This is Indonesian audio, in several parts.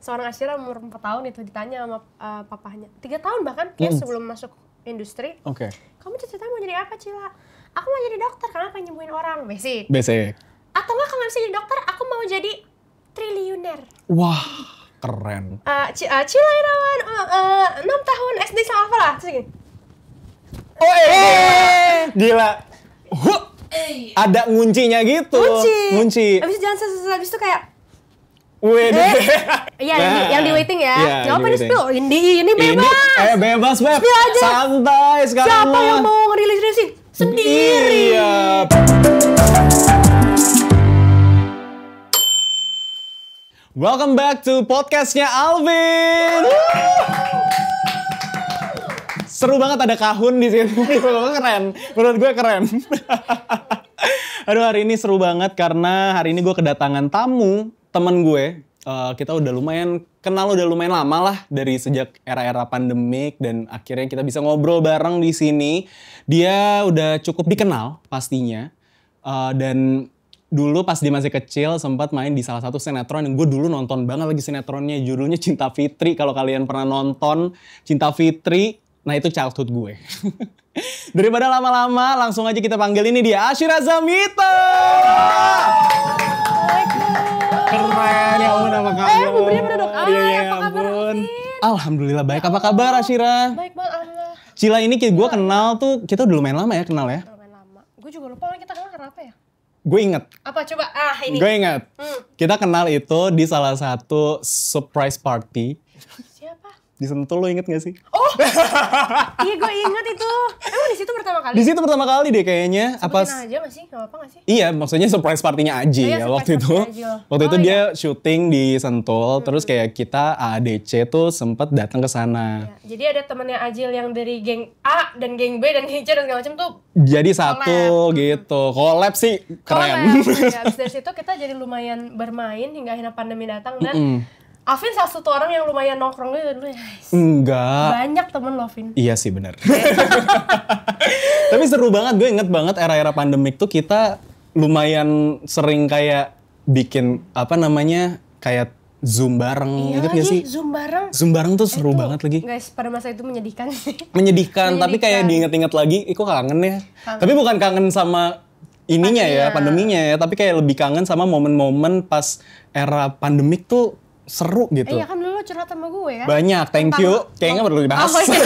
seorang Ashira umur 4 tahun itu ditanya sama papahnya. 3 tahun bahkan kayak sebelum masuk industri. Oke. Kamu cita-cita mau jadi apa, Cila? Aku mau jadi dokter karena pengen nyembuhin orang, basic. Atau enggak, kalau nggak bisa jadi dokter, aku mau jadi triliuner. Wah, keren. Cila Irawan, 6 tahun SD sama apa lah, terus gini. Gila. Ada nguncinya gitu. Ngunci. Abis jalan habis itu kayak Iya, yang di waiting ya. Gak apa di spill, ini bebas. Bebas, Beb. Spill aja. Santai sekarang. Siapa yang mau ngerilis-rilisin? Sendiri. Iya. Welcome back to podcastnya Alvin. Seru banget ada kahun di sini. Keren. Menurut gue keren. Aduh, hari ini seru banget karena hari ini gue kedatangan tamu, temen gue. Kita udah lumayan kenal, udah lumayan lama lah dari sejak era-era pandemik dan akhirnya kita bisa ngobrol bareng di sini. Dia udah cukup dikenal pastinya. Dan dulu pas dia masih kecil sempat main di salah satu sinetron yang gue dulu nonton banget lagi sinetronnya, judulnya Cinta Fitri. Kalau kalian pernah nonton Cinta Fitri, nah itu childhood gue. Daripada lama-lama, langsung aja kita panggil ini dia, Ashira Zamita. Keren, ya ampun, apa kabar? Buburnya pada dok. Apa kabar, Alvin? Alhamdulillah baik, apa kabar Ashira? Baik banget, alhamdulillah. Cila ini gue kenal tuh, kita udah lumayan lama ya kenal ya? Lumayan lama. Gue juga lupa kita kenal karena apa ya? Gue inget. Apa coba? Ini. Gue inget. Kita kenal itu di salah satu surprise party. Siapa? Di Sentul, lo inget gak sih? Oh, iya gue inget itu. Emang di situ pertama kali? Di situ pertama kali deh kayaknya. Sebutin aja gak sih? Gak apa-apa gak sih? Iya, maksudnya surprise partinya Aji ya waktu itu. Waktu itu dia syuting di Sentul, terus kayak kita AADC tuh sempet datang ke sana. Ya, jadi ada temennya Ajil yang dari geng A dan geng B dan geng C dan segala macam tuh. Jadi satu gitu, collab sih keren. Ya, abis dari situ kita jadi lumayan bermain hingga akhirnya pandemi datang dan Alvin salah satu orang yang lumayan nongkrong gitu dulu ya. Enggak. Banyak temen lo, Vin. Iya sih benar. Tapi seru banget, gue inget banget era-era pandemik tuh kita lumayan sering kayak bikin kayak Zoom bareng, iya inget gak sih? Zoom bareng. Zoom bareng tuh seru banget lagi. Guys, pada masa itu menyedihkan sih. Menyedihkan, tapi kayak diinget-inget lagi, kok kangen ya. Tapi bukan kangen sama ininya ya, pandeminya ya, tapi kayak lebih kangen sama momen-momen pas era pandemik tuh seru gitu. Iya kan dulu curhat sama gue ya. Banyak, thank you. Kayaknya perlu dibahas. Oh, iya.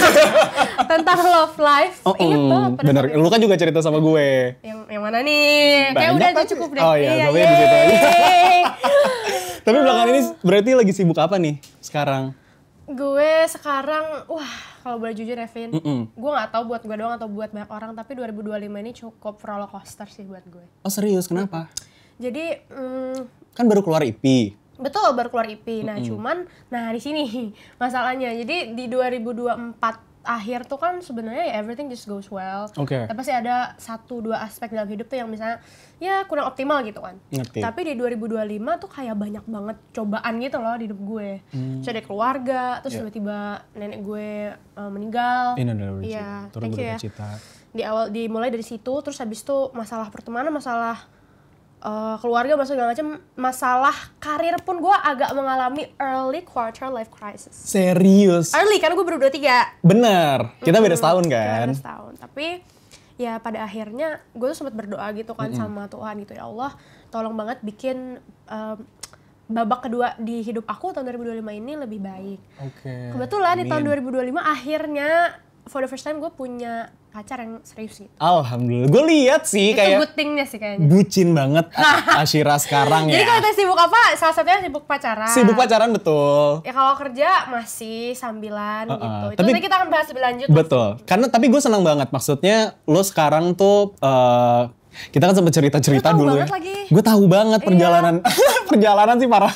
Tentang love life. Ingat banget. Bener, lu kan juga cerita sama gue. Yang mana nih? Kayak udah aja cukup deh. Oh iya, tapi di situ aja. Tapi belakangan ini berarti lagi sibuk apa nih sekarang? Gue sekarang, kalau boleh jujur ya Vin, gue gak tahu buat gue doang atau buat banyak orang, tapi 2025 ini cukup roller coaster sih buat gue. Oh serius, kenapa? Jadi, kan baru keluar EP. Betul, baru keluar EP. Nah, di sini masalahnya. Jadi di 2024 akhir tuh kan sebenarnya everything just goes well. Oke. Tapi pasti ada 1-2 aspek dalam hidup tuh yang misalnya ya kurang optimal gitu kan. Ngerti. Tapi di 2025 tuh kayak banyak banget cobaan gitu loh di hidup gue. Terus ada keluarga, terus tiba-tiba nenek gue meninggal. Iya, thank you ya. Dimulai dari situ, terus habis itu masalah pertemanan, masalah keluarga, segala macam, masalah karir pun gue agak mengalami early quarter life crisis. Serius? Early, karena gue baru 23. Bener, kita beda setahun kan? Beda setahun, tapi ya pada akhirnya gue tuh sempat berdoa gitu kan sama Tuhan gitu, ya Allah tolong banget bikin babak kedua di hidup aku tahun 2025 ini lebih baik. Oke. Kebetulan di tahun 2025 akhirnya for the first time gue punya pacar yang serius gitu. Alhamdulillah, gue lihat sih itu kayak good thing-nya sih kayaknya. Bucin banget Ashira sekarang ya. Jadi kalau kita sibuk apa? Salah satunya sibuk pacaran. Sibuk pacaran, betul. Ya kalau kerja masih sambilan gitu. Itu tapi, nanti kita akan bahas lebih lanjut. Betul. Karena tapi gue senang banget. Maksudnya lo sekarang tuh kita kan sempet cerita-cerita dulu ya. Gue tahu banget perjalanan perjalanan sih parah.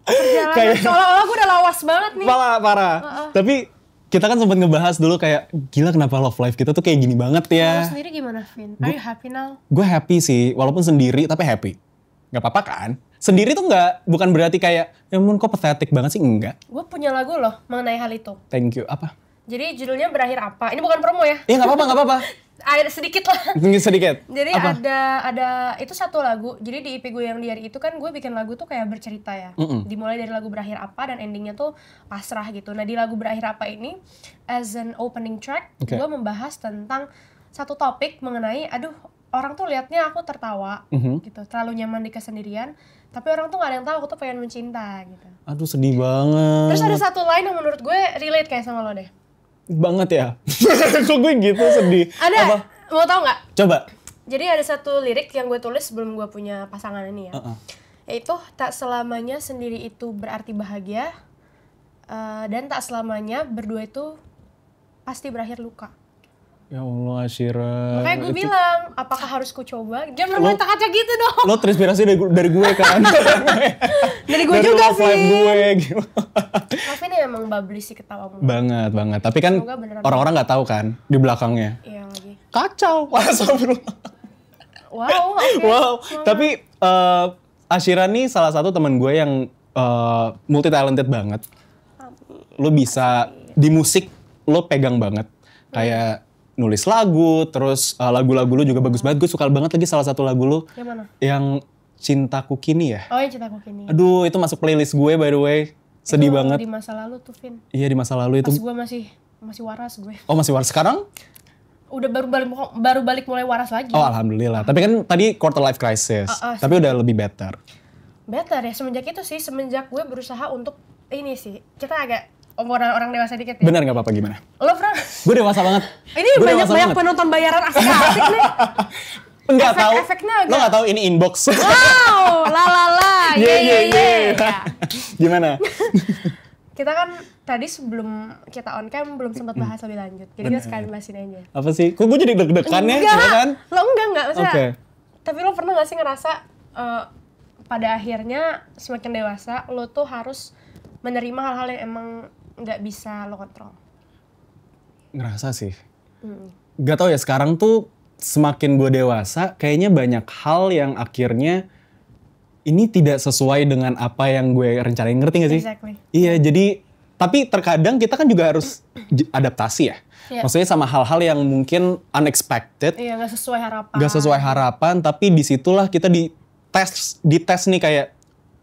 Perjalanan seolah-olah gue udah lawas banget nih. Parah. Tapi kita kan sempat ngebahas dulu kayak gila kenapa love life kita tuh kayak gini banget ya. Lo sendiri gimana, Vin? Are you happy now? Gue happy sih, walaupun sendiri tapi happy. Gak apa-apa kan? Sendiri tuh bukan berarti kayak ya ampun kok pathetic banget sih, enggak. Gue punya lagu loh mengenai hal itu. Thank you, apa? Jadi judulnya Berakhir Apa? Ini bukan promo ya? Iya gak apa-apa. Ada sedikit lah. Sedikit. Jadi Apa? ada itu satu lagu. Jadi di EP gue yang di hari itu kan gue bikin lagu tuh kayak bercerita ya. Dimulai dari lagu Berakhir Apa dan endingnya tuh pasrah gitu. Nah di lagu Berakhir Apa ini as an opening track gue membahas tentang satu topik mengenai orang tuh liatnya aku tertawa gitu, terlalu nyaman di kesendirian. Tapi orang tuh gak ada yang tahu aku tuh pengen mencinta gitu. Aduh sedih banget. Terus ada satu line yang menurut gue relate kayak sama lo deh. Banget ya. Kok gue gitu sedih. Ada? Apa? Mau tau nggak? Coba. Jadi ada satu lirik yang gue tulis sebelum gue punya pasangan ini ya. Yaitu tak selamanya sendiri itu berarti bahagia, dan tak selamanya berdua itu pasti berakhir luka. Ya Allah Asyira. Makanya gue bilang, apakah harus ku coba? Jangan berkata-kata gitu dong. Lo terinspirasi dari gue kan? Dari gue dari juga, love life gue gitu. Tapi ini emang bubbly sih ketawamu. Banget. Tapi kan orang-orang nggak tahu kan di belakangnya. Iya lagi. Kacau. Astagfirullah. Wow, oke. Wow. Tapi Asyira nih salah satu teman gue yang multi talented banget. Lo bisa di musik lo pegang banget. Kayak nulis lagu, terus lagu-lagu lu juga bagus banget. Gue suka banget lagi salah satu lagu lu. Yang mana? Yang Cintaku Kini ya. Oh yang Cintaku Kini. Aduh itu masuk playlist gue by the way. Sedih itu banget. Di masa lalu tuh Vin. Iya di masa lalu itu. Pas gue masih waras gue. Oh masih waras sekarang? Udah baru balik mulai waras lagi. Oh alhamdulillah. Tapi kan tadi quarter life crisis. Tapi udah lebih better. Better ya semenjak itu sih. Semenjak gue berusaha untuk ini sih. Kita agak orang dewasa dikit ya. Bener gak apa-apa gimana? Lo pernah? Gue dewasa banget. Ini banyak penonton bayaran asik-asik nih. Enggak tahu. Efeknya agak. Lo gak tahu ini inbox. Wow, la. Ye. Gimana? Kita kan tadi sebelum kita on cam belum sempat bahas lebih lanjut. Jadi kita sekalian bahasin aja. Apa sih? Kok gue jadi deg-degan ya? Enggak. Kan? Lo enggak maksudnya. Okay. Tapi lo pernah gak sih ngerasa pada akhirnya semakin dewasa lo tuh harus menerima hal-hal yang emang nggak bisa lo kontrol? Ngerasa sih. Gak tau ya sekarang tuh semakin gue dewasa kayaknya banyak hal yang akhirnya ini tidak sesuai dengan apa yang gue rencanain, ngerti gak sih? Exactly. Iya jadi tapi terkadang kita kan juga harus adaptasi ya. Yeah. Maksudnya sama hal-hal yang mungkin unexpected. Iya gak sesuai harapan. Gak sesuai harapan tapi disitulah kita dites nih kayak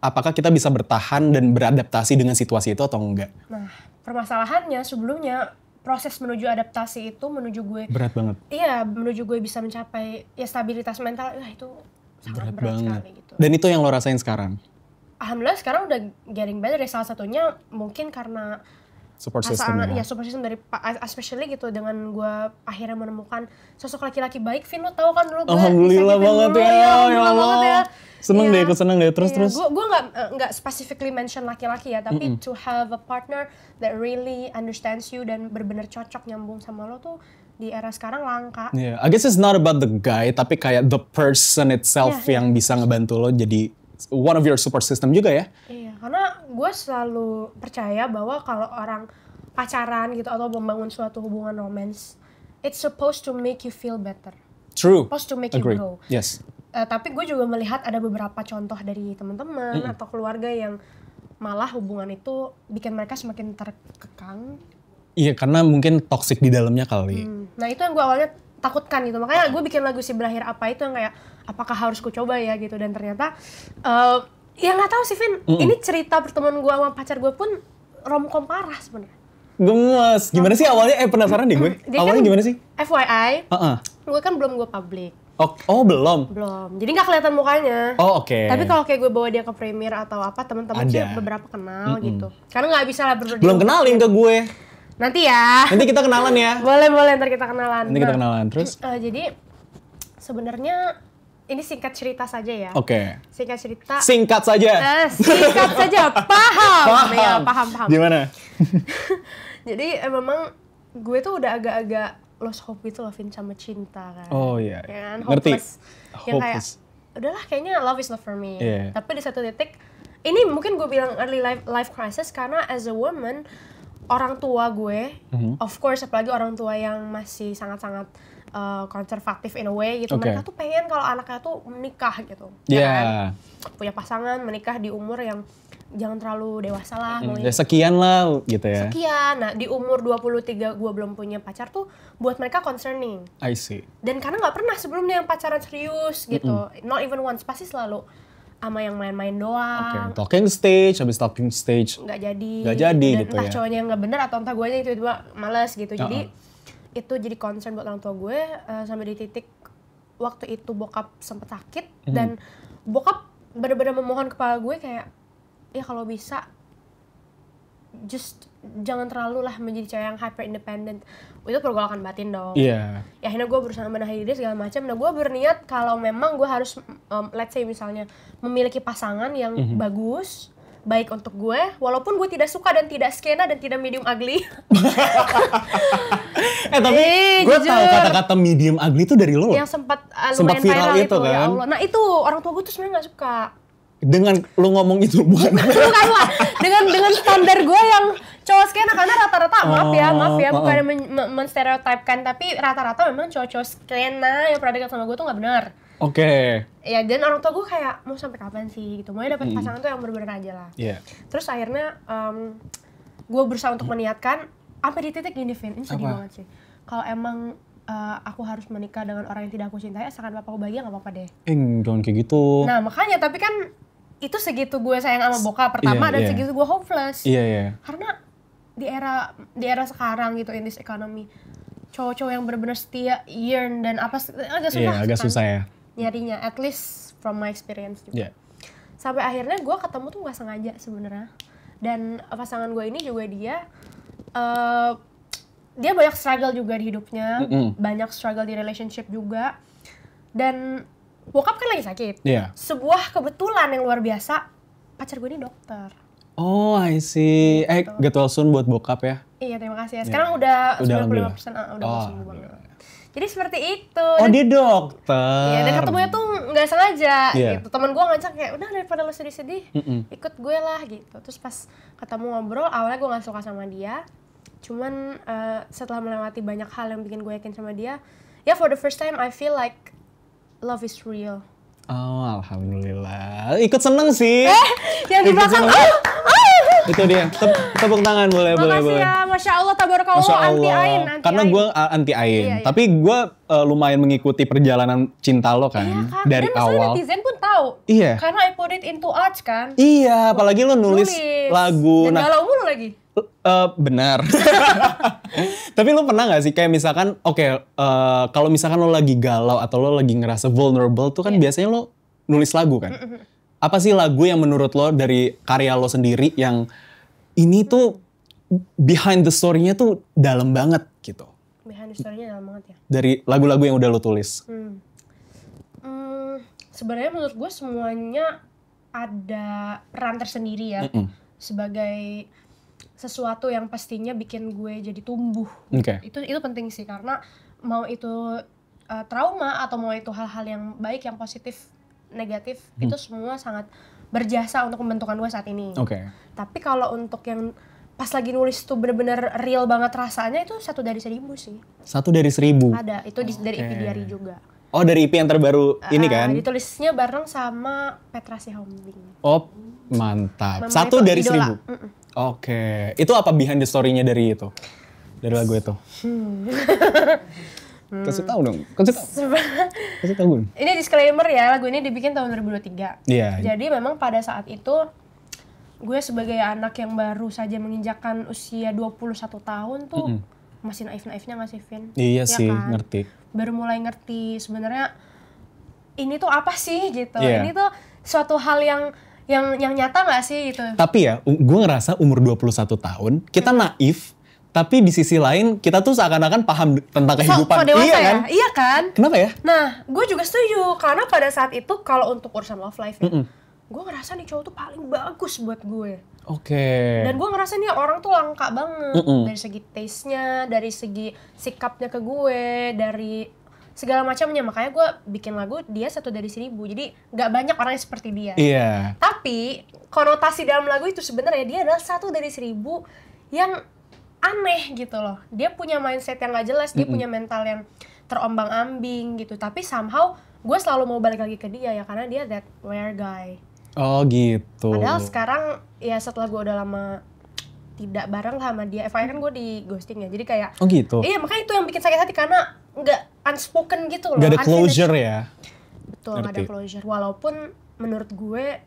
apakah kita bisa bertahan dan beradaptasi dengan situasi itu atau enggak. Nah, permasalahannya sebelumnya proses menuju adaptasi itu menuju gue berat banget. Iya, menuju gue bisa mencapai ya stabilitas mental, itu sangat berat sekali gitu. Dan itu yang lo rasain sekarang? Alhamdulillah sekarang udah getting better ya, salah satunya mungkin karena support system ya. Ya support system dari especially gitu dengan gue akhirnya menemukan sosok laki-laki baik. Vin lo tau kan dulu gue alhamdulillah banget ya. Alhamdulillah banget ya. Seneng deh, aku seneng deh. Terus. Gue nggak specifically mention laki-laki ya, tapi to have a partner that really understands you dan benar-benar cocok nyambung sama lo tuh di era sekarang langka. Yeah, I guess it's not about the guy, tapi kayak the person itself yang bisa ngebantu lo jadi one of your support system juga ya. Iya, karena gue selalu percaya bahwa kalau orang pacaran gitu atau membangun suatu hubungan romance, it's supposed to make you feel better. True. Supposed to make you grow. Yes. Tapi gue juga melihat ada beberapa contoh dari teman-teman atau keluarga yang malah hubungan itu bikin mereka semakin terkekang. Iya, karena mungkin toxic di dalamnya kali. Nah itu yang gue awalnya takutkan gitu. Makanya gue bikin lagu Si Berakhir Apa itu yang kayak apakah harus ku coba ya gitu. Dan ternyata ya nggak tahu sih Vin. Ini cerita pertemuan gue sama pacar gue pun romcom parah sebenarnya. Gemes. Gimana sih awalnya? Penasaran deh gue. Awalnya gimana sih? FYI, gue kan belum gue public. Oh belum? Belum. Jadi nggak kelihatan mukanya. Oh oke. Tapi kalau kayak gue bawa dia ke premiere atau apa, teman-teman sih beberapa kenal gitu. Karena nggak bisa lah berdua. Belum kenalin ke gue. Nanti ya. Nanti kita kenalan ya. Boleh ntar kita kenalan. Nanti kita kenalan terus. Jadi sebenarnya ini singkat cerita saja ya. Oke. Singkat cerita. Singkat saja. Singkat saja. Paham. Ya, paham. Gimana? Jadi memang gue tuh udah agak-agak lost hope gitu loh Vin sama cinta kan. Oh iya. Ya kan? Ngerti. Yang kayak udahlah kayaknya love is not for me. Yeah. Tapi di satu titik ini mungkin gue bilang early life crisis karena as a woman orang tua gue, of course apalagi orang tua yang masih sangat-sangat konservatif in a way gitu. Mereka tuh pengen kalau anaknya tuh menikah gitu. Iya. Yeah. Kan? Punya pasangan, menikah di umur yang jangan terlalu dewasa lah. Ya sekian lah gitu ya. Sekian. Nah di umur 23 gue belum punya pacar tuh buat mereka concerning. I see. Dan karena nggak pernah sebelumnya yang pacaran serius gitu. Not even once, pasti selalu sama yang main-main doang. Talking stage, habis talking stage Nggak jadi. Dan gitu entah ya. Cowoknya yang nggak bener atau entah gue yang tiba-tiba males gitu. Jadi itu jadi concern buat orang tua gue sampai di titik waktu itu bokap sempet sakit dan bokap bener-bener memohon kepada gue kayak ya kalau bisa just jangan terlalu lah menjadi cewek yang hyper independent. Itu pergolakan batin dong. Iya. Ya akhirnya gue berusaha menahan diri segala macam. Nah gue berniat kalau memang gue harus let's say misalnya memiliki pasangan yang bagus, baik untuk gue, walaupun gue tidak suka dan tidak skena dan tidak medium ugly. Tapi gue tahu kata-kata medium ugly itu dari lo. Yang sempat lumayan viral itu kan. Ya Allah. Nah itu orang tua gue tuh sebenarnya nggak suka. Dengan lo ngomong itu bukan lah. Dengan standar gue yang cowok skena, karena rata-rata maaf ya bukan menstereotipkan, tapi rata-rata memang cowok-cowok skena yang pernah dekat sama gue tuh nggak benar. Oke. Ya dan orang tua gue kayak mau sampai kapan sih gitu, mau dapat pasangan tuh yang bener-bener aja lah. Terus akhirnya gue berusaha untuk meniatkan sampai di titik gini, Vin, ini sedih banget sih. Kalau emang aku harus menikah dengan orang yang tidak aku cintai, asalkan bapakku bahagia nggak apa-apa deh. Jangan kayak gitu. Nah makanya, tapi kan itu segitu gue sayang sama bokap pertama dan segitu gue hopeless. Karena di era sekarang gitu, in this economy, cowok-cowok yang benar-benar setia, yearn dan apa agak susah. Agak susah ya. Nyarinya, at least from my experience juga. Sampai akhirnya gue ketemu tuh nggak sengaja sebenarnya. Dan pasangan gue ini juga dia banyak struggle juga di hidupnya, banyak struggle di relationship juga. Dan bokap kan lagi sakit. Sebuah kebetulan yang luar biasa, pacar gue ini dokter. Oh, I see. Get well soon buat bokap ya. Iya, terima kasih ya. Sekarang udah 95%, udah sembuh banget. Jadi seperti itu. Oh, dia dokter. Iya, dan ketemunya tuh nggak sengaja gitu. Temen gue ngajak kayak, udah daripada lo sedih-sedih, ikut gue lah gitu. Terus pas ketemu ngobrol, awalnya gue nggak suka sama dia. Cuman setelah melewati banyak hal yang bikin gue yakin sama dia, ya for the first time I feel like love is real. Oh, alhamdulillah. Ikut seneng sih. Yang di belakang. Itu dia. Tepuk tangan boleh. Makasih ya, Masya Allah, tabarakallah, anti ain. Karena gue anti ain. Tapi gue lumayan mengikuti perjalanan cinta lo kan. Dari dan awal. Dan netizen pun tahu. Iya. Karena I put it into arts kan. Iya, apalagi lo nulis lagu. Dan galau mulu lagi. Benar. Tapi lo pernah gak sih kayak misalkan kalau misalkan lo lagi galau atau lo lagi ngerasa vulnerable tuh kan biasanya lo nulis lagu kan? Apa sih lagu yang menurut lo dari karya lo sendiri yang ini tuh behind the story-nya tuh dalam banget gitu? Behind the story-nya dalam banget ya? Dari lagu-lagu yang udah lo tulis. Sebenarnya menurut gue semuanya ada peran tersendiri ya. Sebagai sesuatu yang pastinya bikin gue jadi tumbuh. Itu penting sih, karena mau itu trauma atau mau itu hal-hal yang baik, yang positif, negatif, itu semua sangat berjasa untuk pembentukan gue saat ini. Tapi kalau untuk yang pas lagi nulis tuh bener-bener real banget rasanya, itu 1 dari 1000 sih. 1 dari 1000? Ada, itu dari EP Diary juga. Oh, dari EP yang terbaru ini kan? Ditulisnya bareng sama Petra Sihombing. Oh, mantap. 1 dari 1000? Itu apa behind the story-nya dari itu? Dari lagu itu? Kasih tahu dong. Kasih tahu Gun. Ini disclaimer ya, lagu ini dibikin tahun 2023. Jadi memang pada saat itu gue sebagai anak yang baru saja menginjakkan usia 21 tahun tuh masih naif-naifnya nggak sih, Vin? Iya sih, kan? Ngerti. Baru mulai ngerti sebenarnya ini tuh apa sih gitu. Ini tuh suatu hal yang nyata nggak sih gitu. Tapi ya, gue ngerasa umur 21 tahun kita naif. Tapi di sisi lain kita tuh seakan-akan paham tentang kehidupan. So dewasa kan? Iya kan? Kenapa ya? Nah, gue juga setuju. Karena pada saat itu kalau untuk urusan love life ya, gue ngerasa nih cowok tuh paling bagus buat gue. Dan gue ngerasa nih orang tuh langka banget. Dari segi taste-nya, dari segi sikapnya ke gue, dari segala macamnya. Makanya gue bikin lagu dia 1 dari 1000. Jadi gak banyak orang yang seperti dia. Tapi konotasi dalam lagu itu sebenarnya dia adalah 1 dari 1000 yang aneh gitu loh. Dia punya mindset yang gak jelas, dia punya mental yang terombang-ambing gitu. Tapi somehow gue selalu mau balik lagi ke dia ya, karena dia that rare guy. Oh gitu. Padahal sekarang ya setelah gue udah lama tidak bareng sama dia, FYI kan gue di ghosting ya, jadi kayak Oh gitu. iya makanya itu yang bikin sakit hati karena nggak unspoken gitu loh. Gak ada unfinished. closure ya. Betul, nggak ada closure. Walaupun menurut gue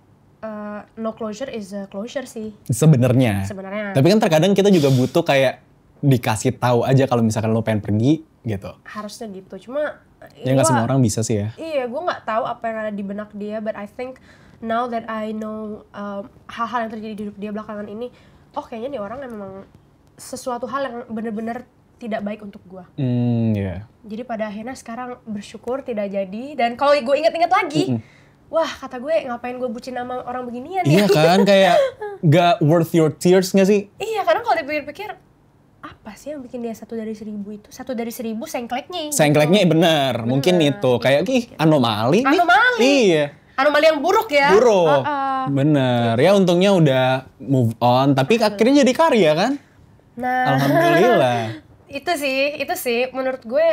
no closure is a closure sih Sebenarnya. sebenarnya. Tapi kan terkadang kita juga butuh kayak dikasih tahu aja kalau misalkan lo pengen pergi gitu. Harusnya gitu. Cuma Ya nggak semua orang bisa sih ya. Iya, gue nggak tahu apa yang ada di benak dia, but I think now that I know hal-hal yang terjadi di hidup dia belakangan ini, oh kayaknya nih orang memang sesuatu hal yang benar-benar tidak baik untuk gue. Iya. Jadi pada akhirnya sekarang bersyukur tidak jadi. Dan kalau gue inget-inget lagi, wah kata gue ngapain gue bucin sama orang beginian ya? Iya kan, kayak gak worth your tears gak sih? Iya, karena kalau dipikir-pikir, apa sih yang bikin dia 1 dari 1000 itu? 1 dari 1000 sengkleknya. Sengkleknya bener, mungkin itu. Kayak anomali nih. Anomali. Iya. Anomali yang buruk ya? Buruk. Bener. Ya untungnya udah move on, tapi akhirnya jadi karya kan? Nah, Alhamdulillah. itu sih menurut gue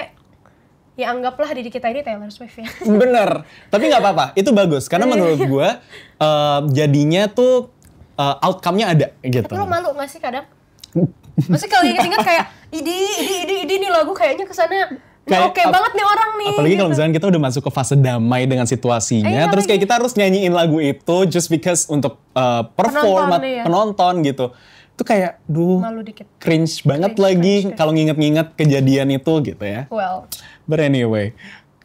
ya anggaplah diri kita ini Taylor Swift ya. Bener. Tapi nggak apa-apa. Itu bagus karena menurut gue jadinya tuh outcome-nya ada gitu. Tapi lo malu gak sih kadang? Maksudnya kalau inget-inget kayak ini nih lagu kayaknya kesana oke banget nih orang nih. Apalagi gitu. kalau misalnya kita udah masuk ke fase damai dengan situasinya, Iya, terus kayak lagi. kita harus nyanyiin lagu itu just because untuk perform Penonton, iya. penonton gitu. Itu kayak, Malu dikit. cringe banget lagi kalau nginget-nginget kejadian itu gitu ya. Well, But anyway,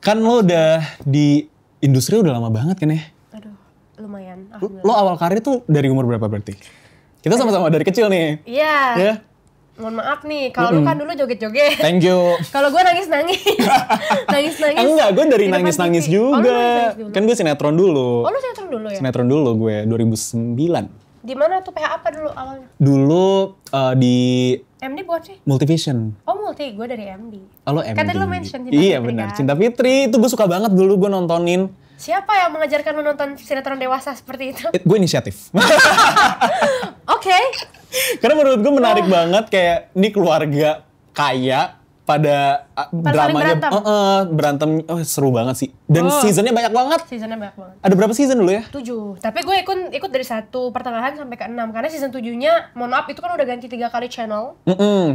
kan lo udah di industri udah lama banget kan ya? aduh, lumayan. Lo awal karir tuh dari umur berapa berarti? Kita sama-sama dari kecil nih. Iya. Ya, Mohon maaf nih, kalau lu kan dulu joget-joget. thank you. Kalau gue nangis-nangis. Nangis-nangis. Enggak, gue dari di depan nangis-nangis TV. Oh, lu juga. nangis-nangis dulu. Kan gue sinetron dulu. Oh, lu sinetron dulu ya? Sinetron dulu gue 2009. Di mana tuh PH apa dulu awalnya? Dulu di MD bukan sih? Multivision. Oh, multi. Gue dari MD. Oh, lo MD. Kan tadi lo mention Cinta Iya Fitri, benar, kan? Cinta Fitri itu gue suka banget dulu gue nontonin. Siapa yang mengajarkan lu nonton sinetron dewasa seperti itu? Gue inisiatif. Oke. Karena menurut gue menarik banget kayak ini keluarga kaya pada dramanya saling berantem seru banget sih. Dan seasonnya banyak banget. Seasonnya banyak banget. Ada berapa season dulu ya? 7. Tapi gue ikut dari 1 pertengahan sampai ke 6 karena season 7-nya mohon maaf itu kan udah ganti 3 kali channel.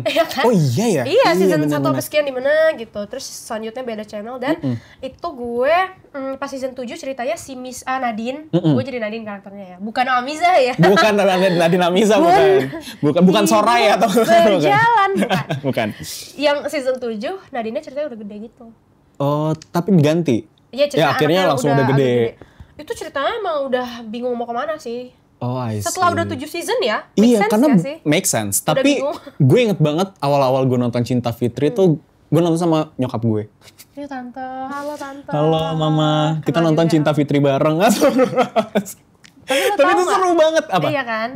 Iya kan? Oh iya ya? Iya, season 1 bener-bener. sampai sekian di mana gitu. Terus selanjutnya beda channel dan itu gue pas season 7 ceritanya si Miss Nadine. Gue jadi Nadine karakternya ya. Bukan Amiza ya. Bukan Nadine Amiza bukan Soraya atau Berjalan bukan. Bukan. Yang season 7 Nadine ceritanya udah gede gitu. Oh, tapi diganti. Iya, cerita akhirnya anaknya langsung udah agak gede. Itu ceritanya emang udah bingung mau kemana sih. Oh, I see. Setelah udah 7 season ya, make Iya, sense karena gak sih? make sense. Udah Tapi bingung. gue inget banget awal-awal gue nonton Cinta Fitri tuh gue nonton sama nyokap gue. Iya tante, halo tante. Halo mama, kita Kenal nonton juga. Cinta Fitri bareng. Tapi lo Tapi tau itu nggak? seru banget. Apa? Iya kan?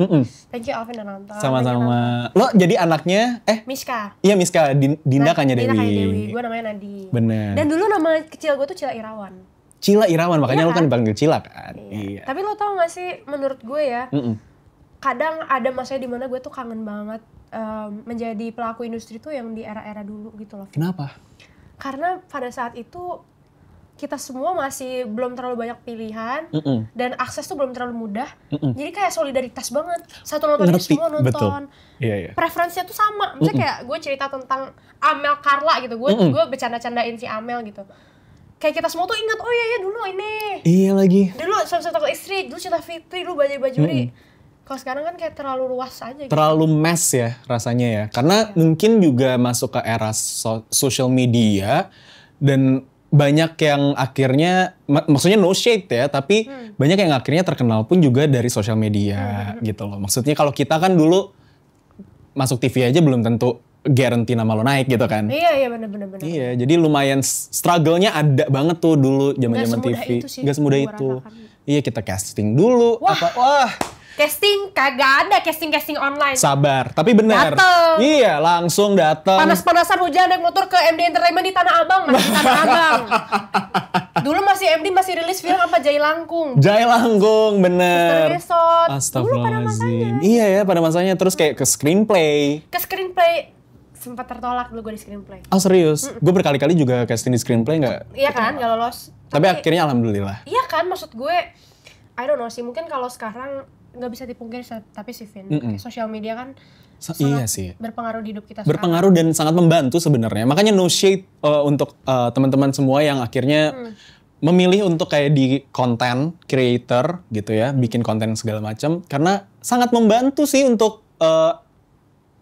Thank you Alvin udah nonton. Sama-sama. Lo jadi anaknya, Miska. iya Miska, Dinda Kanya Dinda Kanya Dewi. Dewi. Gue namanya Nadi. Bener. Dan dulu nama kecil gue tuh Cila Irawan. Cila Irawan, makanya Iya lo kan kan? panggil Cila kan? Iya. Tapi lo tau gak sih, menurut gue ya, kadang ada masanya dimana gue tuh kangen banget menjadi pelaku industri tuh yang di era-era dulu gitu loh. Kenapa? Karena pada saat itu kita semua masih belum terlalu banyak pilihan dan akses tuh belum terlalu mudah. Jadi kayak solidaritas banget. Satu nonton ini Ngerti, semua nonton. betul. Iya, iya. Preferensinya tuh sama. Misalnya kayak gue cerita tentang Amel Carla gitu. Gue bercanda-candain si Amel gitu. Kayak kita semua tuh ingat, oh iya dulu ini. Iya lagi. Dulu Suami Takut Istri, dulu Cinta Fitri, dulu Bajai-Bajuri. Kalau sekarang kan kayak terlalu luas aja gitu. Terlalu mess ya rasanya ya. Karena mungkin juga masuk ke era social media dan banyak yang akhirnya, maksudnya no shade ya, tapi banyak yang akhirnya terkenal pun juga dari social media gitu loh. Maksudnya kalau kita kan dulu masuk TV aja belum tentu guarantee nama lo naik gitu kan. Iya bener. Iya, jadi lumayan struggle-nya ada banget tuh dulu zaman-zaman Nggak semudah TV. itu sih, Gak semudah gua itu. rasakan. Iya, kita casting dulu. Wah, Casting kagak ada casting online. sabar. Tapi benar. Dateng. Iya, langsung datang. Panas-panasan hujan naik motor ke MD Entertainment di Tanah Abang, masih Tanah Abang. Dulu masih MD masih rilis film apa Jai Langkung. Jai Langkung, bener. Mister Gesot. Dulu pada masanya. Astagfirullahaladzim. Iya ya, pada masanya. Terus kayak ke screenplay. Ke screenplay sempat tertolak dulu gue di screenplay. Oh serius? Gue berkali-kali juga casting di screenplay nggak. Iya kan, gak lolos. Tapi akhirnya alhamdulillah. Iya kan, maksud gue I don't know sih, mungkin kalau sekarang nggak bisa dipungkiri, tapi sih Vin, kayak sosial media kan Iya sih. berpengaruh di hidup kita Berpengaruh dan sangat membantu sebenarnya. Makanya no shade untuk teman-teman semua yang akhirnya memilih untuk kayak di content creator gitu ya, bikin konten segala macam, karena sangat membantu sih untuk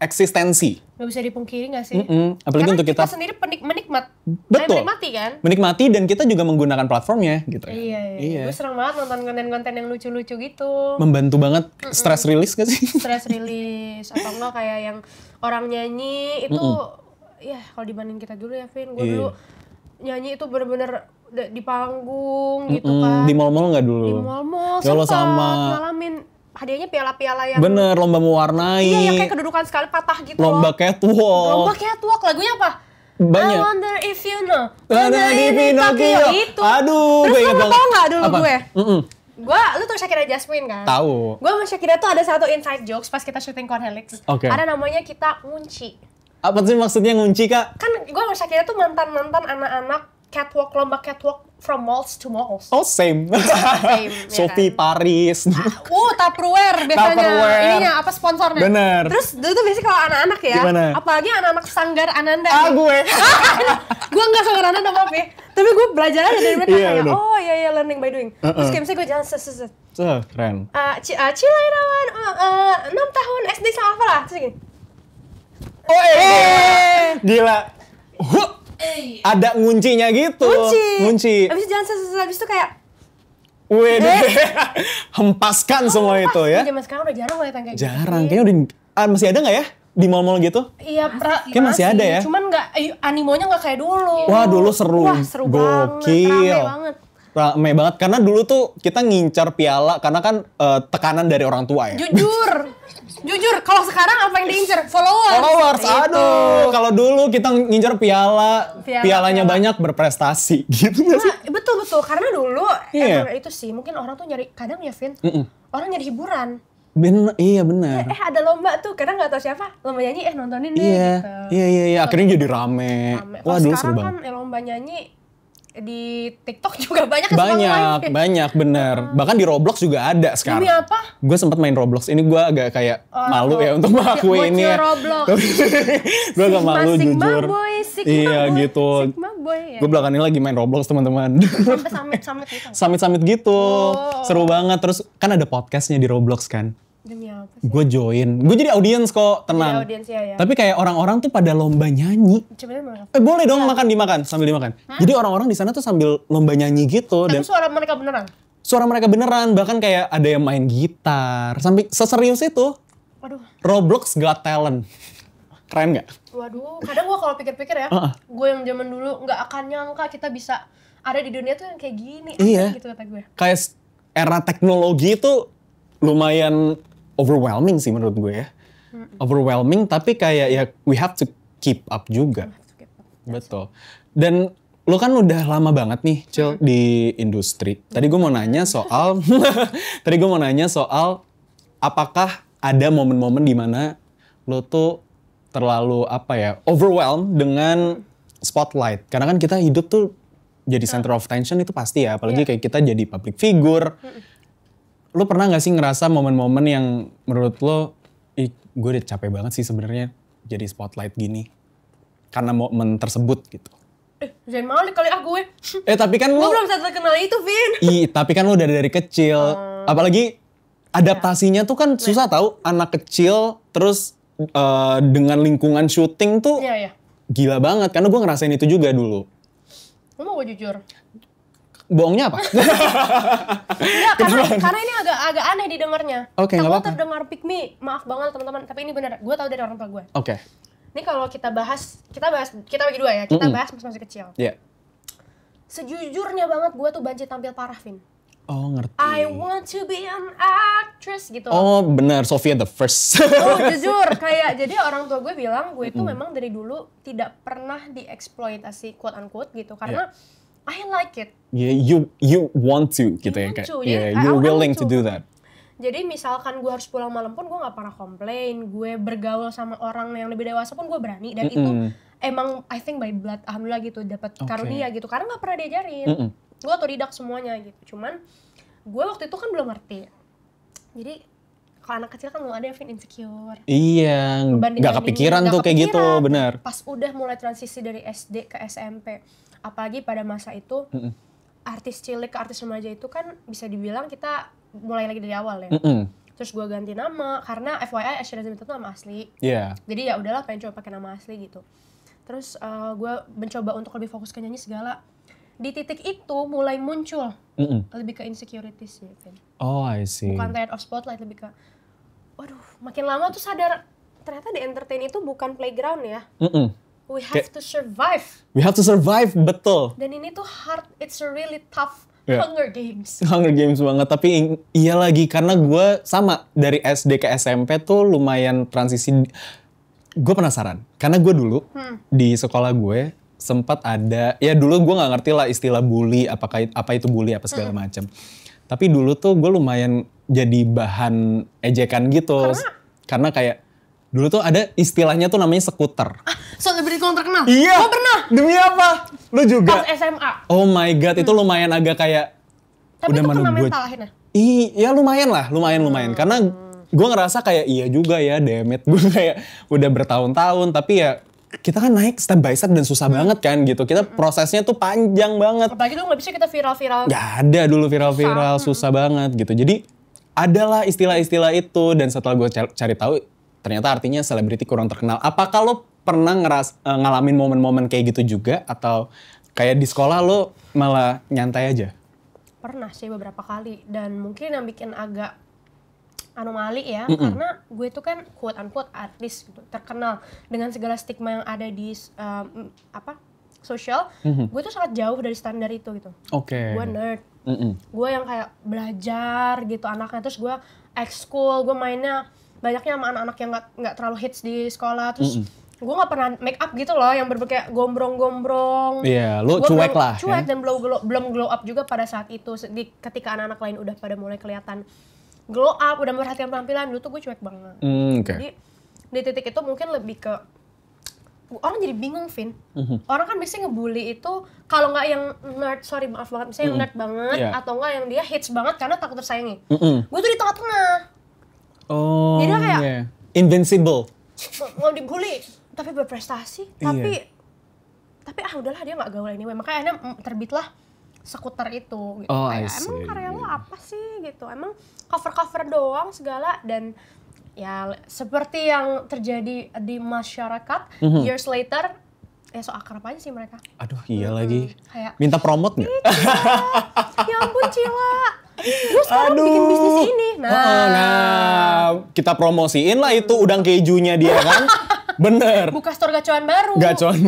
eksistensi. Gak bisa dipungkiri gak sih? Apalagi karena untuk kita sendiri betul menikmati kan? Menikmati, dan kita juga menggunakan platformnya gitu ya. Iya. Gue seneng banget nonton konten-konten yang lucu-lucu gitu. Membantu banget stress release gak sih? Stress release atau enggak kayak yang orang nyanyi itu ya kalau dibanding kita dulu ya Vin, gue dulu nyanyi itu bener-bener di panggung gitu kan. Di mall-mall gak dulu? Di mall-mall Kalau sempat sama ngalamin hadiahnya piala-piala yang bener, lomba mewarnai. Iya, yang kayak kedudukan sekali patah gitu lomba loh. catwalk. Lomba catwalk, lagunya apa? Banyak. I wonder if you know. Ada di Pinocchio. Itu. Aduh, terus gue inget lu banget. tau gak dulu Apa? gue? Lu tau Shakira Jasmine kan? Tahu. Gue sama Shakira tuh ada satu inside jokes pas kita syuting Cornhelix. Oke. Ada namanya kita ngunci. Apa sih maksudnya ngunci, Kak? Kan gue sama Shakira tuh mantan-mantan anak-anak catwalk, lomba catwalk from malls to malls. Oh, same. Same, Sophie ya kan? Paris. Tupperware biasanya. Tupperware. Ininya apa sponsornya? Bener. Terus dulu tuh biasanya kalau anak-anak ya, Gimana? apalagi anak-anak Sanggar Ananda. Gue. Gue nggak Sanggar Ananda maaf ya. Tapi gue belajar aja dari mereka Iya, kayak, bener. oh iya learning by doing. Terus kayak misalnya gue jalan set. Keren. Cila Irawan, 6 tahun SD sama apa lah. Terus gini. Gila. Ada nguncinya gitu. Ngunci. Abis itu jalan set, abis itu kayak, Wede. Hempaskan semua itu ya. Zaman sekarang udah jarang ngeliat yang kayak gitu. Jarang. Kayaknya udah masih ada nggak ya di mall-mall gitu? Iya, Kayak masih ada ya? Cuman nggak, animonya nggak kayak dulu. Wah, dulu seru. Wah, seru Gokil. banget, rame banget. Rame banget karena dulu tuh kita ngincar piala karena kan tekanan dari orang tua ya. Jujur, kalau sekarang apa yang diincer? Followers. Itu. Aduh. Kalau dulu kita ngincar pialanya banyak, berprestasi gitu. Nah, betul. Karena dulu Iya. itu sih mungkin orang tuh nyari, kadang ya Vin, orang nyari hiburan. Iya benar. Ada lomba tuh, kadang nggak tahu siapa lomba nyanyi, nontonin deh gitu. Iya. Akhirnya jadi rame. Wah, dulu seru sekarang banget. kan lomba nyanyi di TikTok juga banyak kan. Banyak bener. Bahkan di Roblox juga ada sekarang. Demi apa? Gue sempat main Roblox. Ini gue agak kayak malu ya untuk mengakui ini ya. Roblox. Gue agak malu Sigma jujur. Sigma gitu. Sigma boy ya. Gue belakangan ini lagi main Roblox teman-teman. Sampai summit gitu. Summit gitu. Seru banget. Terus kan ada podcastnya di Roblox kan. Demi apa sih? Gue join. Gue jadi audiens kok, tenang. Jadi audiens ya. Tapi kayak orang-orang tuh pada lomba nyanyi. Coba Boleh dong dimakan sambil dimakan. Jadi orang-orang di sana tuh sambil lomba nyanyi gitu. Tapi Dan suara mereka beneran? suara mereka beneran. Bahkan kayak ada yang main gitar. Sampai seserius itu. Waduh. Roblox Got Talent. Keren gak? Waduh, kadang gue kalau pikir-pikir ya, gue yang zaman dulu nggak akan nyangka kita bisa ada di dunia tuh yang kayak gini. Iya. Gitu kata gue. Kayak era teknologi itu lumayan overwhelming sih menurut gue ya. Overwhelming, tapi kayak ya we have to keep up juga. Betul. Dan lo kan udah lama banget nih, Cil, di industri. Tadi gue mau nanya soal apakah ada momen-momen di mana lo tuh terlalu overwhelmed dengan spotlight. Karena kan kita hidup tuh jadi center of attention itu pasti ya, apalagi kayak kita jadi public figure. Lo pernah gak sih ngerasa momen-momen yang menurut lo, gue udah capek banget sih sebenarnya jadi spotlight gini karena momen tersebut gitu. Jangan malu kali gue. Tapi kan lo Gue belum bisa terkenal itu, Vin. tapi kan lo udah dari kecil. Apalagi adaptasinya tuh kan susah tahu, anak kecil terus dengan lingkungan syuting tuh Iya. gila banget. Karena gue ngerasain itu juga dulu. Lu mau gue jujur? Bohongnya apa? Enggak, karena ini agak aneh didengarnya. Oke, nggak Takut apa-apa. terdengar pick me, maaf banget teman-teman. Tapi ini benar, gue tahu dari orang tua gue. Oke. Ini kalau kita bagi dua ya. Kita bahas masih kecil. Iya. Sejujurnya banget gue tuh banci tampil parah, Vin. Oh, ngerti. I want to be an actress gitu. Oh, benar, Sophia the first. Jujur kayak jadi orang tua gue bilang gue itu memang dari dulu tidak pernah dieksploitasi quote unquote gitu karena I like it. Yeah, you want to gitu ya kayak. Yeah, you're I willing want to do that. Jadi misalkan gue harus pulang malam pun gue nggak pernah komplain. Gue bergaul sama orang yang lebih dewasa pun gue berani dan itu emang I think by blood alhamdulillah gitu dapat karunia gitu karena nggak pernah diajarin. Gue otodidak semuanya gitu. Cuman gue waktu itu kan belum ngerti. Jadi kalau anak kecil kan belum ada yang insecure. Iya, nggak kepikiran tuh kayak gitu, benar. Pas udah mulai transisi dari SD ke SMP, apalagi pada masa itu, artis cilik ke artis remaja itu kan bisa dibilang kita mulai lagi dari awal ya. Terus gue ganti nama karena FYI Ashley Razia itu nama asli. Iya. Jadi ya udahlah pengen coba pakai nama asli gitu. Terus gue mencoba untuk lebih fokus ke nyanyi segala. Di titik itu mulai muncul lebih ke insecurities gitu. Oh, I see. Bukan tired of spotlight, lebih ke waduh, makin lama tuh sadar ternyata di entertain itu bukan playground ya. We have to survive. We have to survive, betul. Dan ini tuh hard, it's a really tough Hunger Games. Hunger Games banget, tapi iya lagi karena gue sama dari SD ke SMP tuh lumayan transisi. Gue penasaran karena gue dulu di sekolah gue sempat ada, ya dulu gue nggak ngerti lah istilah bully, apa itu bully apa segala macam. Tapi dulu tuh gue lumayan jadi bahan ejekan gitu, karena kayak dulu tuh ada istilahnya tuh namanya skuter. Selebriti kurang terkenal? Iya. Gue pernah. Demi apa? Lu juga? Pas SMA. Oh my god, itu lumayan agak kayak. Tapi udah itu kena mental akhirnya? Iya lumayan lah, lumayan. Karena gue ngerasa kayak iya juga ya, demet. Gue kayak udah bertahun-tahun, tapi ya kita kan naik step by step dan susah banget kan gitu. Kita prosesnya tuh panjang banget. Apalagi dulu gak bisa kita viral-viral. Gak ada dulu viral-viral, susah banget gitu. Jadi adalah istilah-istilah itu dan setelah gue cari tahu, ternyata artinya selebriti kurang terkenal. Apakah lo pernah ngalamin momen-momen kayak gitu juga? Atau kayak di sekolah lo malah nyantai aja? Pernah sih beberapa kali. Dan mungkin yang bikin agak anomali ya. Karena gue itu kan quote unquote artis gitu, terkenal. Dengan segala stigma yang ada di sosial. Gue tuh sangat jauh dari standar itu gitu. Oke. Gue nerd. Gue yang kayak belajar gitu anaknya. Terus gue ekskul, gue mainnya banyaknya sama anak-anak yang nggak terlalu hits di sekolah. Terus gue nggak pernah make up gitu loh, yang kayak gombrong-gombrong. Iya, lu cuek lah. Cuek ya? Dan belum glow up juga pada saat itu. Ketika anak-anak lain udah pada mulai kelihatan glow up, udah memperhatikan penampilan, dulu tuh gue cuek banget. Jadi di titik itu mungkin lebih ke orang jadi bingung, Vin. Orang kan biasanya ngebully itu kalau nggak yang nerd, sorry maaf banget, misalnya yang nerd banget, atau nggak yang dia hits banget karena takut tersaingi. Gue tuh di tengah-tengah. Oh, jadi kayak invincible. Mau dibully tapi berprestasi, tapi udahlah dia nggak gaul anyway. Makanya akhirnya terbitlah skuter itu gitu. Oh, kayak emang karya lo apa sih gitu, emang cover doang segala. Dan ya seperti yang terjadi di masyarakat, years later ya so akrab aja sih mereka. Aduh iya lagi. Kayak, minta promote nggak? Ya ampun Cila, gue sekarang bikin bisnis ini. Nah, kita promosiin lah itu udang kejunya dia kan. Bener. Buka store gacuan baru. Sorry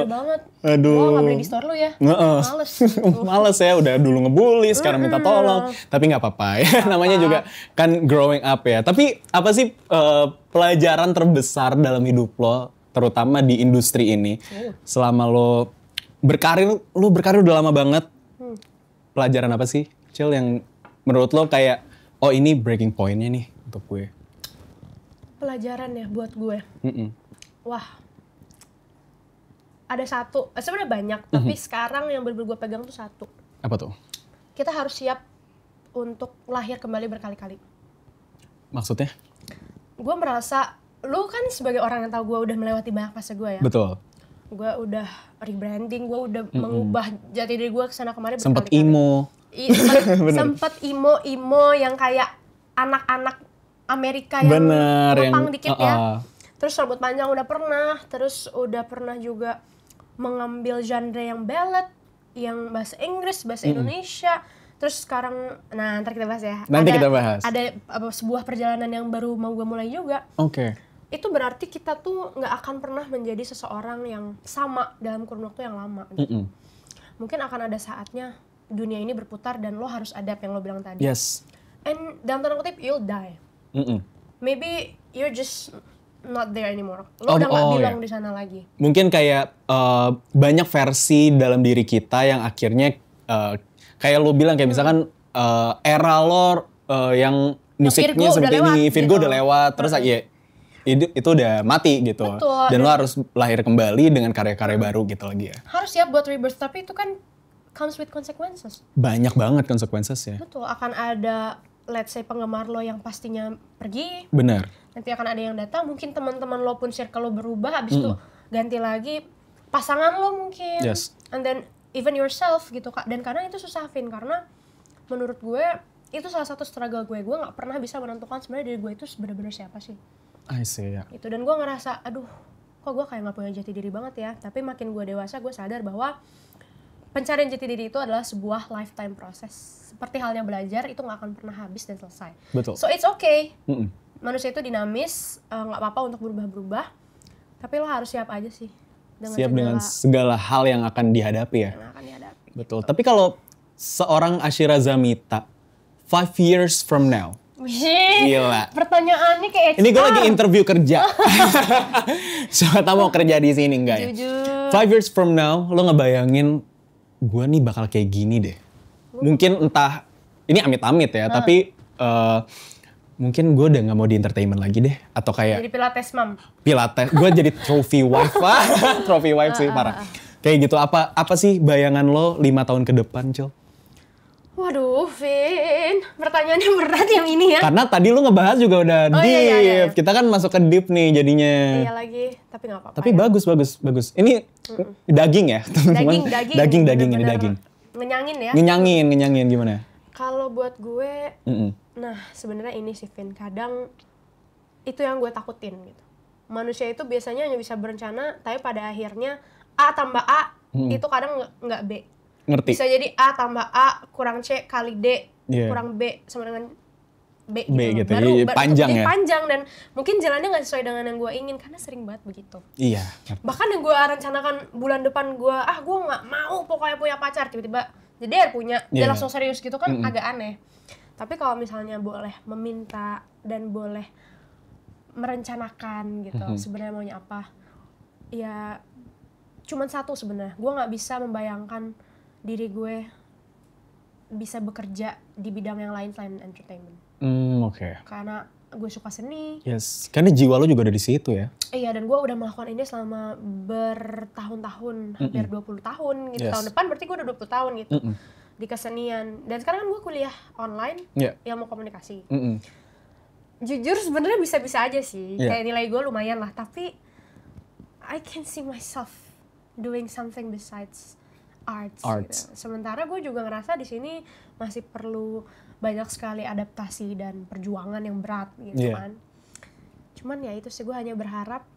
banget. Aduh. Gue gak beli di store lu ya. Males. Males ya, udah dulu ngebully, sekarang minta tolong. Tapi gak apa-apa ya, namanya juga kan growing up ya. Tapi apa sih pelajaran terbesar dalam hidup lo, terutama di industri ini? Selama lo berkarir udah lama banget. Pelajaran apa sih, Cil, yang menurut lo kayak, oh ini breaking point-nya nih untuk gue? Pelajaran ya buat gue. Wah, ada satu, sebenarnya banyak, tapi sekarang yang bener-bener gue pegang tuh satu. Apa tuh? Kita harus siap untuk lahir kembali berkali-kali. Maksudnya? Gue merasa, lu kan sebagai orang yang tahu gue udah melewati banyak fase gue ya. Betul. Gue udah rebranding, gue udah mengubah jati diri gue kesana kemari sempet berkali-kali. emo. Sempet emo yang kayak anak-anak Amerika yang ngepang dikit ya. Terus rambut panjang udah pernah, terus udah pernah juga mengambil genre yang ballad, yang bahasa Inggris, bahasa Indonesia. Terus sekarang, nah ntar kita bahas ya. Kita bahas. Ada sebuah perjalanan yang baru mau gue mulai juga. Oke. Itu berarti kita tuh nggak akan pernah menjadi seseorang yang sama dalam kurun waktu yang lama. Gitu. Mungkin akan ada saatnya dunia ini berputar dan lo harus adapt yang lo bilang tadi. Yes. And dalam tanda kutip, you'll die. Maybe you're just not there anymore. Lo udah gak bilang di sana lagi. Mungkin kayak banyak versi dalam diri kita yang akhirnya kayak lo bilang kayak misalkan era lo yang musiknya seperti ini, Virgo udah lewat, terus ya itu udah mati gitu. Betul, dan lo harus lahir kembali dengan karya-karya baru gitu lagi ya. Harus siap buat rebirth, tapi itu kan comes with consequences. Banyak banget konsekuensinya. Betul, akan ada let's say penggemar lo yang pastinya pergi. Benar. Nanti akan ada yang datang, mungkin teman-teman lo pun circle lo berubah, habis itu ganti lagi pasangan lo mungkin. Yes. And then even yourself gitu Kak. Dan kadang itu susah Vin, karena menurut gue itu salah satu struggle gue. Gue gak pernah bisa menentukan sebenarnya diri gue itu benar-benar siapa sih. I see ya. Itu, dan gue ngerasa aduh kok gue kayak gak punya jati diri banget ya. Tapi makin gue dewasa gue sadar bahwa pencarian jati diri itu adalah sebuah lifetime proses. Seperti halnya belajar, itu gak akan pernah habis dan selesai. Betul. So it's okay. Manusia itu dinamis, gak apa-apa untuk berubah-berubah. Tapi lo harus siap aja sih. Siap dengan segala hal yang akan dihadapi ya. Yang akan dihadapi. Betul. Tapi kalau seorang Ashira Zamita 5 years from now. Wih, Gila. pertanyaannya kayak HR. Ini gue lagi interview kerja. Siapa tahu mau kerja di sini enggak ya? Jujur. 5 years from now, lo ngebayangin gue nih bakal kayak gini deh. Mungkin entah, ini amit-amit ya, tapi mungkin gue udah gak mau di entertainment lagi deh. Atau kayak Jadi pilates mam. Pilates, gue jadi trophy wife. Trophy wife sih, parah. Kayak gitu, apa sih bayangan lo 5 tahun ke depan, Cil? Waduh, Vin, pertanyaannya berat yang ini ya. Karena tadi lu ngebahas juga udah deep. Iya. Kita kan masuk ke deep nih jadinya. Iya lagi, tapi nggak apa-apa. Tapi ya. bagus. Ini daging ya, teman-teman. Daging ini bener-bener daging. Ngenyangin ya. Ngenyangin gimana? Kalau buat gue, nah sebenarnya ini sih Vin, kadang itu yang gue takutin gitu. Manusia itu biasanya hanya bisa berencana, tapi pada akhirnya A tambah A itu kadang nggak B. Ngerti? Bisa jadi A tambah A kurang C kali D kurang B sama dengan B gitu. Jadi panjang jadi ya? panjang, dan mungkin jalannya nggak sesuai dengan yang gue ingin, karena sering banget begitu. Iya. Bahkan yang gue rencanakan bulan depan gue nggak mau pokoknya punya pacar, tiba-tiba jadi punya dia langsung serius gitu kan, agak aneh. Tapi kalau misalnya boleh meminta dan boleh merencanakan gitu, sebenarnya maunya apa, ya cuman satu sebenarnya. Gue nggak bisa membayangkan diri gue bisa bekerja di bidang yang lain selain entertainment. Oke. Karena gue suka seni. Yes, karena jiwa lo juga ada di situ ya. Iya, dan gue udah melakukan ini selama bertahun-tahun, hampir 20 tahun gitu. Yes. Tahun depan berarti gue udah 20 tahun gitu di kesenian. Dan sekarang kan gue kuliah online, ilmu komunikasi. Jujur sebenarnya bisa-bisa aja sih. Kayak nilai gue lumayan lah, tapi I can see myself doing something besides arts. Gitu. Sementara gue juga ngerasa di sini masih perlu banyak sekali adaptasi dan perjuangan yang berat gitu kan. Cuman ya itu sih, gue hanya berharap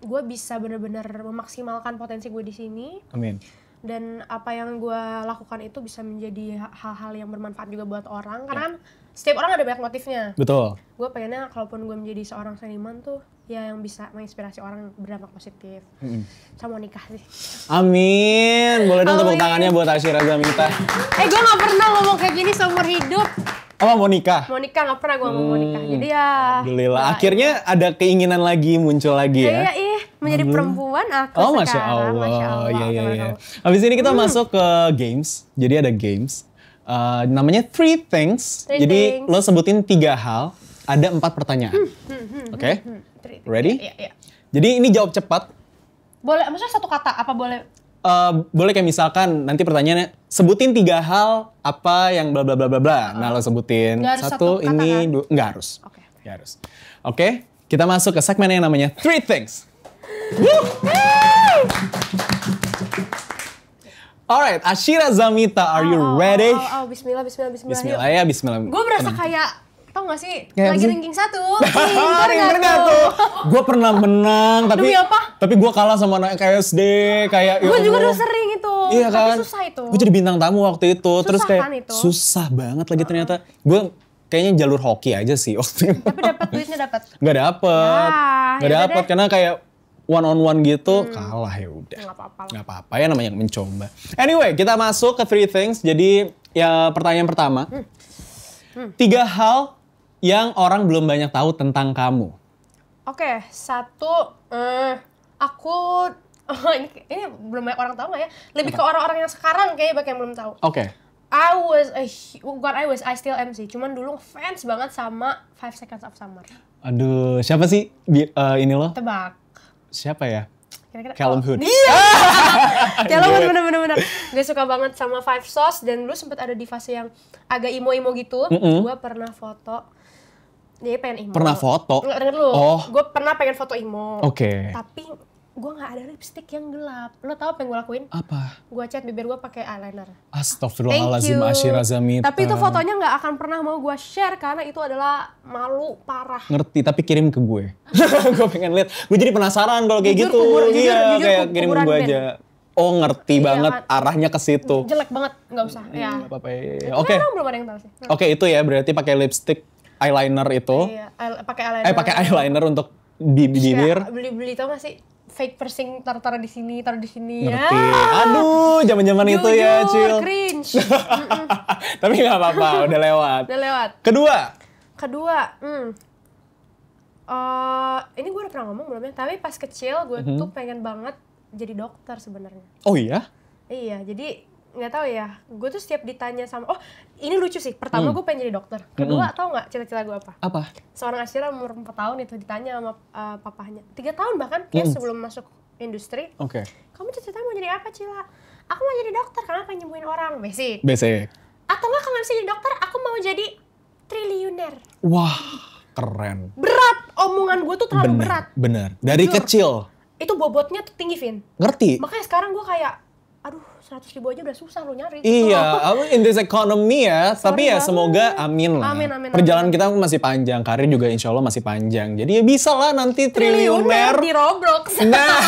gue bisa benar-benar memaksimalkan potensi gue di sini. Amin. Dan apa yang gue lakukan itu bisa menjadi hal-hal yang bermanfaat juga buat orang. Karena kan setiap orang ada banyak motifnya. Betul. Gue pengennya kalaupun gue menjadi seorang seniman tuh ya yang bisa menginspirasi orang berdampak positif. Sama mau nikah sih. Amin. Boleh dong tepuk tangannya buat Ashira Zamita. Gue gak pernah ngomong kayak gini seumur hidup. Oh, mau nikah? Mau nikah, gak pernah gue ngomong mau nikah. Jadi ya... Alhamdulillah. Akhirnya ada keinginan lagi muncul lagi ya? Iya, menjadi perempuan aku sekarang. Masya Allah. Iya. Habis ini kita masuk ke games. Jadi ada games. Namanya Three Things. Jadi lo sebutin 3 hal. Ada 4 pertanyaan. Oke? Ready? Iya. Jadi ini jawab cepat. Boleh, maksudnya satu kata, apa boleh? Boleh kayak misalkan nanti pertanyaannya sebutin 3 hal apa yang bla bla bla bla bla. Nah, lo sebutin satu ini kan? Nggak harus. Oke. Nggak harus. Oke, kita masuk ke segmen yang namanya Three Things. Alright, Ashira Zamita, are you ready? Bismillah. Bismillah ya, bismillah. Gue berasa kayak, tau gak sih, kayak lagi ranking 1. Pinter gak tuh? Gue pernah menang, tapi demi apa? Tapi gue kalah sama anak SD, kayak gue juga udah sering itu. Iya kan? Tapi susah itu. Gue jadi bintang tamu waktu itu, terus kayak kan itu? susah banget lagi ternyata. Gue kayaknya jalur hoki aja sih waktu itu. Tapi dapat duitnya dapat. Gak dapet karena kayak one on one gitu kalah ya udah. Nggak apa-apa ya, namanya mencoba. Anyway, kita masuk ke Three Things. Jadi ya pertanyaan pertama. 3 hal yang orang belum banyak tahu tentang kamu. Oke, 1 aku ini belum banyak orang tahu nggak ya? Lebih ke orang-orang yang sekarang kayaknya banyak yang belum tahu. Oke. I still am sih. Cuman dulu fans banget sama 5 Seconds of Summer. Aduh, siapa sih ini lo? Tebak. Siapa ya? Kira-kira Callum Hood. Iya. Callum Hood bener-bener. Gue suka banget sama Five Sauce dan dulu sempet ada di fase yang agak emo-emo gitu. Gue pernah foto. Dia pengen emo. Pernah foto? Nggak, denger dulu. Oh. Gue pernah pengen foto emo. Oke. Tapi gue nggak ada lipstick yang gelap. Lo tau apa yang gue lakuin? Apa? Gue cat bibir gue pakai eyeliner. Astagfirullahaladzim, Ashira Zamita. Tapi itu fotonya nggak akan pernah mau gue share karena itu adalah malu parah. Ngerti, tapi kirim ke gue. Gue pengen lihat. Gue jadi penasaran kalau kayak Jujur, gitu. jujur, Kayak kirim ke kuburan gue band. aja. Oh ngerti Iya, banget kan. arahnya ke situ. Jelek banget, nggak usah. Ya. Nggak apa-apa ya. Tapi Oke. orang belum ada yang tahu sih. Oke, itu ya berarti pakai lipstick eyeliner itu. Iya, pakai eyeliner. Pakai eyeliner untuk bibir. Ya, beli-beli tau gak sih? Fake piercing taruh di sini, ya. Ngerti. Aduh, zaman-zaman itu ya, Cil. Cringe. Tapi nggak apa-apa, udah lewat. Udah lewat. Kedua, Ini gue udah pernah ngomong belum ya? Tapi pas kecil gue tuh pengen banget jadi dokter sebenarnya. oh iya? Iya, jadi nggak tahu ya. Gue tuh setiap ditanya sama, ini lucu sih. Pertama gue pengen jadi dokter. Kedua, tau nggak cita-cita gue apa? Apa? Seorang Ashira umur 4 tahun itu ditanya sama papahnya. 3 tahun bahkan, kayak sebelum masuk industri. Oke. Kamu cita-cita mau jadi apa, Cila? Aku mau jadi dokter karena pengen nyembuhin orang, basic. Basic. Atau nggak, kalau nggak bisa jadi dokter, aku mau jadi triliuner. Wah, keren. Berat, omongan gue tuh terlalu berat. Bener. Dari Jujur. kecil. Itu bobotnya tuh tinggi, Vin. Ngerti? Makanya sekarang gue kayak, aduh 100.000 aja udah susah lo nyari. Iya, in this economy ya. Tapi ya banget. semoga amin lah. Amin. Perjalanan kita masih panjang, karir juga insya Allah masih panjang. Jadi ya bisa lah nanti triliuner. Di Roblox. Nah,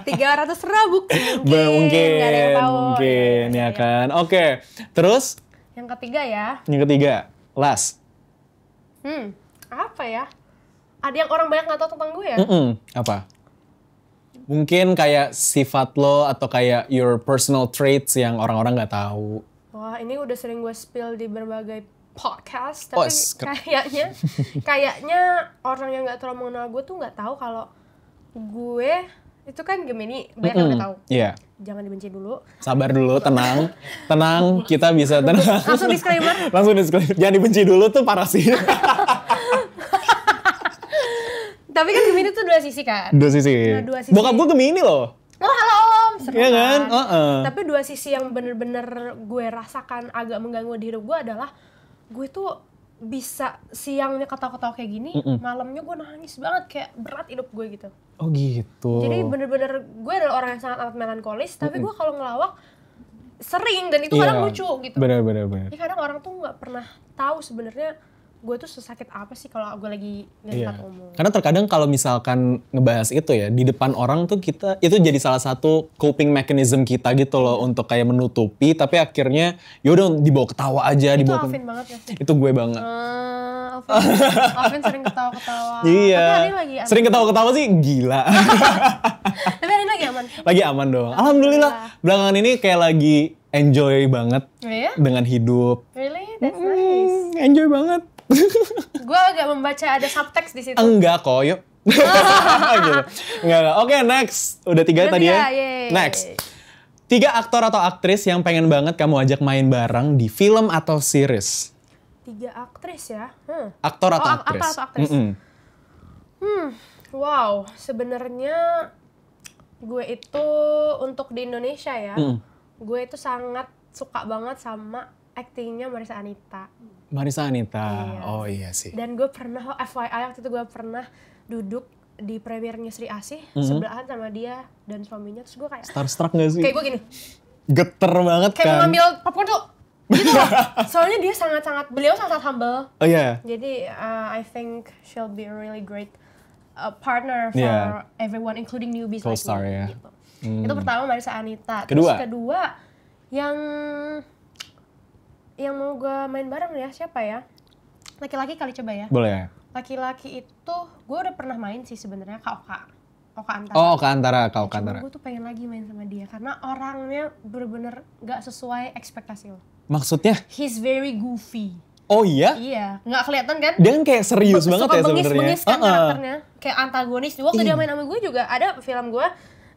300.000 mungkin, nggak ada yang tahu. mungkin ya kan. Oke, terus Yang ketiga ya, yang ketiga, last. apa ya? Ada yang orang banyak nggak tahu tentang gue ya? Apa? Mungkin kayak sifat lo atau kayak your personal traits yang orang-orang nggak tahu. Wah, ini udah sering gue spill di berbagai podcast, tapi kayaknya orang yang nggak terlalu mengenal gue tuh nggak tahu kalau gue itu kan Gemini, banyak yang udah tahu. Iya. Jangan dibenci dulu. Sabar dulu, tenang. Tenang, kita bisa tenang. Langsung disclaimer. Langsung disclaimer. Jangan dibenci dulu tuh parah sih. Tapi kan Gemini tuh dua sisi kan? Dua sisi. Nah, dua sisi. Bokap gue Gemini loh. Oh, halo Om. Seru Iya kan? Tapi dua sisi yang bener-bener gue rasakan agak mengganggu di hidup gue adalah gue tuh bisa siangnya ketawa-ketawa kayak gini, malamnya gue nangis banget, kayak berat hidup gue gitu. Oh gitu. Jadi bener-bener gue adalah orang yang sangat amat melankolis, tapi gue kalau ngelawak sering dan itu kadang lucu gitu. Bener. Jadi kadang orang tuh nggak pernah tahu sebenarnya gue tuh sesakit apa sih kalau gue lagi ngangkat omong. Karena terkadang kalau misalkan ngebahas itu ya, di depan orang tuh kita, itu jadi salah satu coping mechanism kita gitu loh, untuk kayak menutupi, tapi akhirnya yaudah dibawa ketawa aja. Itu dibawa Alvin banget ya sih? Itu gue banget. Alvin sering ketawa-ketawa. Iya. Tapi hari ini lagi aman. Sering ketawa-ketawa sih gila. Tapi hari ini lagi aman. Lagi aman dong. Alhamdulillah. Belakangan ini kayak lagi enjoy banget Oh iya? dengan hidup. Really? That's nice. Enjoy banget. Gue agak membaca ada subtext di situ. Enggak kok, yuk. Gitu. Enggak. Oke, next. Udah 3 tadi ya? Yeay. Next. 3 aktor atau aktris yang pengen banget kamu ajak main bareng di film atau series. 3 aktris ya? Aktor atau aktris? Apa aktris? Wow, sebenarnya gue itu untuk di Indonesia ya, gue itu sangat suka banget sama aktingnya Marissa Anita. Marissa Anita, Iya. oh iya sih. Dan gue pernah, FYI waktu itu gue pernah duduk di premiernya Sri Asih, sebelahan sama dia dan suaminya, terus gue kayak Starstruck gak sih? kayak gue gini, Geter banget kayak mau kan? ngambil popcorn tuh, gitu loh. Soalnya dia beliau sangat humble. Oh iya. Jadi I think she'll be a really great partner for Yeah. everyone, including newbies like Co-star me. ya. Gitu. Itu pertama Marissa Anita. Kedua? Terus kedua yang mau gue main bareng ya siapa ya? Laki-laki kali coba ya. Boleh. Laki-laki itu gue udah pernah main sih sebenarnya Oka Antara. Oh, Oka Antara, Kak Oka Cuma Antara. gue tuh pengen lagi main sama dia karena orangnya bener-bener gak sesuai ekspektasi lo. Maksudnya? He's very goofy. Oh iya? Iya, nggak kelihatan kan? Dia kan kayak serius banget ya sebenarnya. Bengis-bengis kan karakternya, kayak antagonis. Waktu dia main sama gue juga ada film gue,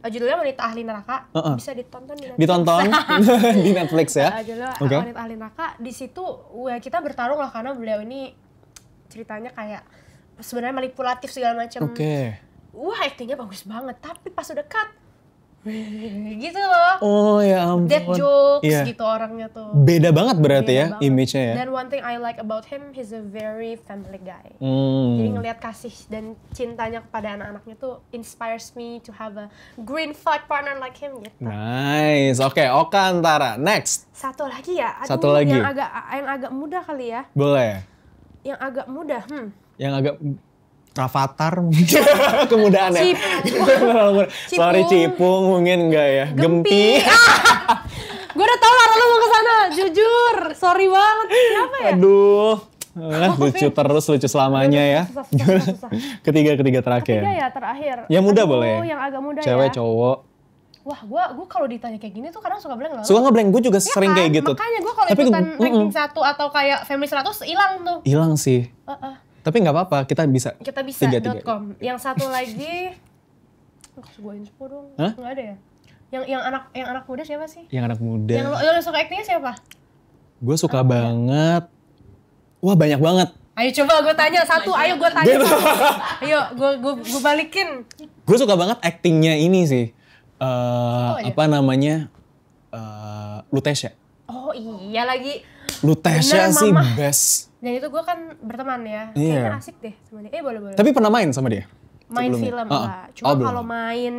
judulnya Wanita Ahli Neraka, bisa ditonton di Netflix. Ditonton di Netflix ya? Judulnya Oke. Wanita Ahli Neraka. Di situ kita bertarung lah karena beliau ini ceritanya kayak sebenarnya manipulatif segala macam. Oke. wah actingnya bagus banget, tapi pas udah cut gitu loh. Oh ya ampun. Dead jokes Iya. gitu orangnya tuh. Beda banget berarti Beda ya banget. image-nya ya. Dan one thing I like about him, he's a very family guy. Hmm. Jadi ngelihat kasih dan cintanya kepada anak-anaknya tuh inspires me to have a green flag partner like him gitu. Nice. Oke, Oka Antara. Next. Satu lagi ya, aduh, Satu lagi. yang agak muda kali ya. Boleh. Yang agak muda, Yang agak Rafathar kemudaan ya. Sorry Cipung mungkin enggak ya. Gempi. Gue udah tau arah lo mau kesana, jujur. Sorry banget. Siapa ya? Aduh. Lucu terus, lucu selamanya ya. Susah. Ketiga terakhir. Tiga ya terakhir. Yang muda Aduh, boleh. Yang agak muda Cewek, ya. cowok. Wah, gue kalau ditanya kayak gini tuh kadang suka blank loh. Suka ngeblank, gue juga Iya sering kan? kayak gitu. Makanya gue kalau Tapi, ikutan ranking 1 atau kayak Family 100 hilang tuh. hilang sih. Tapi nggak apa-apa, kita bisa. Kita bisa Tiga. .com. Yang satu lagi, kasih gue info dong. Hah? Nggak ada ya? Yang anak muda siapa sih? Yang anak muda. Yang lo suka actingnya siapa? Gue suka banget. Wah banyak banget. Ayo coba gue tanya satu, ayo gue tanya Gitu. satu. Ayo gue balikin. Gue suka banget actingnya ini sih. aja. Apa namanya? Lutesya. Oh iya lagi. Lutesya Bener, sih Mama. best. Dan itu gue kan berteman ya. Iya. Kayaknya asik deh sama dia. Boleh. Tapi pernah main sama dia? Main sebelumnya? film Oh, enggak. Cuma belum. kalau main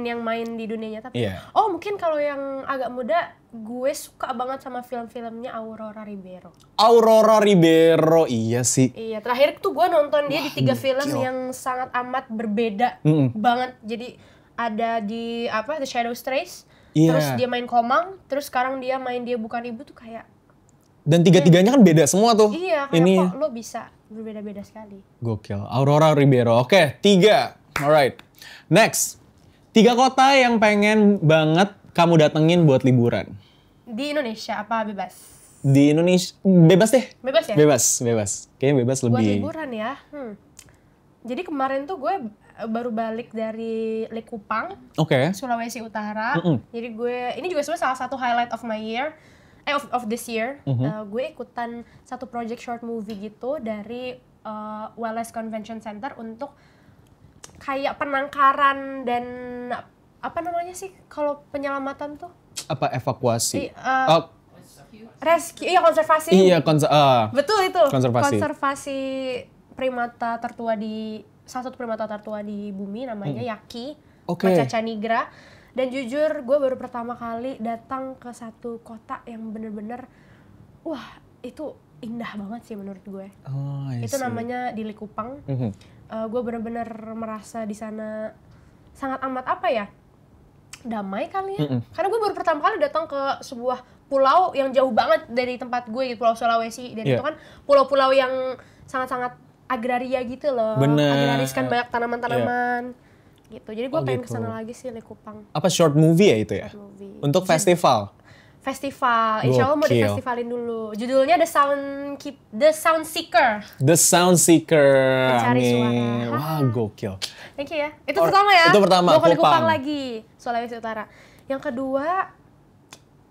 di dunia nyata. Iya. Oh mungkin kalau yang agak muda, gue suka banget sama film-filmnya Aurora Ribeiro. Aurora Ribeiro, iya sih. Iya, terakhir tuh gue nonton dia di 3 film gokil. yang sangat amat berbeda banget. Jadi ada di The Shadow Strays, Iya. terus dia main Komang, terus sekarang dia main Dia Bukan Ibu tuh kayak Dan tiga-tiganya kan beda semua tuh. iya, kayak Ini kok lo bisa berbeda-beda sekali. gokil. Aurora Ribeiro. Oke, 3. Alright. Next. 3 kota yang pengen banget kamu datengin buat liburan. Di Indonesia apa bebas? Di Indonesia, bebas deh. Bebas ya? Bebas. Kayaknya bebas Buat lebih. liburan ya. Jadi kemarin tuh gue baru balik dari Likupang, Oke. Sulawesi Utara. Jadi ini juga sebenarnya salah satu highlight of my year, of this year. Gue ikutan satu project short movie gitu dari Wellness Convention Center untuk kayak penangkaran dan apa namanya sih kalau penyelamatan tuh? Apa evakuasi? Oh, rescue, iya konservasi. Iya, Betul itu. Konservasi. Konservasi primata tertua salah satu primata tertua di bumi namanya Yaki. Oke. Macaca nigra. Dan jujur gue baru pertama kali datang ke satu kota yang bener-bener wah itu indah banget sih menurut gue. Oh, I Itu see. namanya di Likupang. Gue bener-bener merasa di sana sangat amat apa ya? Damai kali ya. Karena gue baru pertama kali datang ke sebuah pulau yang jauh banget dari tempat gue gitu, Pulau Sulawesi. Dan itu kan pulau-pulau yang sangat-sangat agraria gitu loh. Bener. Agraris kan banyak tanaman-tanaman. Gitu. Jadi gue pengen gitu. kesana lagi sih Likupang. Apa short movie ya itu ya? Short movie. Untuk festival. Festival, insya Allah mau Gokil. difestivalin dulu. Judulnya The Sound Seeker. The Sound Seeker. Pencari Amin. suara. Wah, gokil. Thank you ya. Itu pertama ya. itu pertama, Gue ke Likupang Kupang. lagi, Sulawesi Utara. Yang kedua,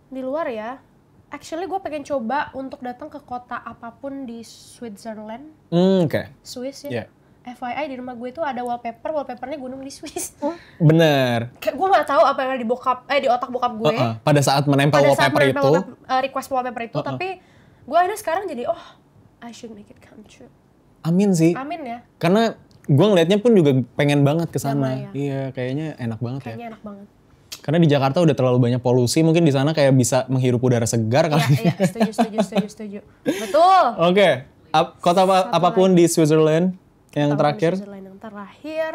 di luar ya. Actually gue pengen coba untuk datang ke kota apapun di Switzerland. Oke. Swiss Iya. ya. FYI di rumah gue tuh ada wallpapernya gunung di Swiss. Bener. Kayak gue nggak tahu apa yang ada di otak bokap gue. Pada saat menempel Pada saat wallpaper menempel itu. request wallpaper itu, tapi gue akhirnya sekarang jadi I should make it come true. Amin sih. Amin ya. Karena gue ngelihatnya pun juga pengen banget ke sana. Damai ya. Iya, kayaknya enak banget ya. Kayaknya enak banget. Karena di Jakarta udah terlalu banyak polusi, mungkin di sana kayak bisa menghirup udara segar kali. Iya, setuju. Betul. Oke. Kota apapun di Switzerland yang Tahu terakhir. Switzerland yang terakhir.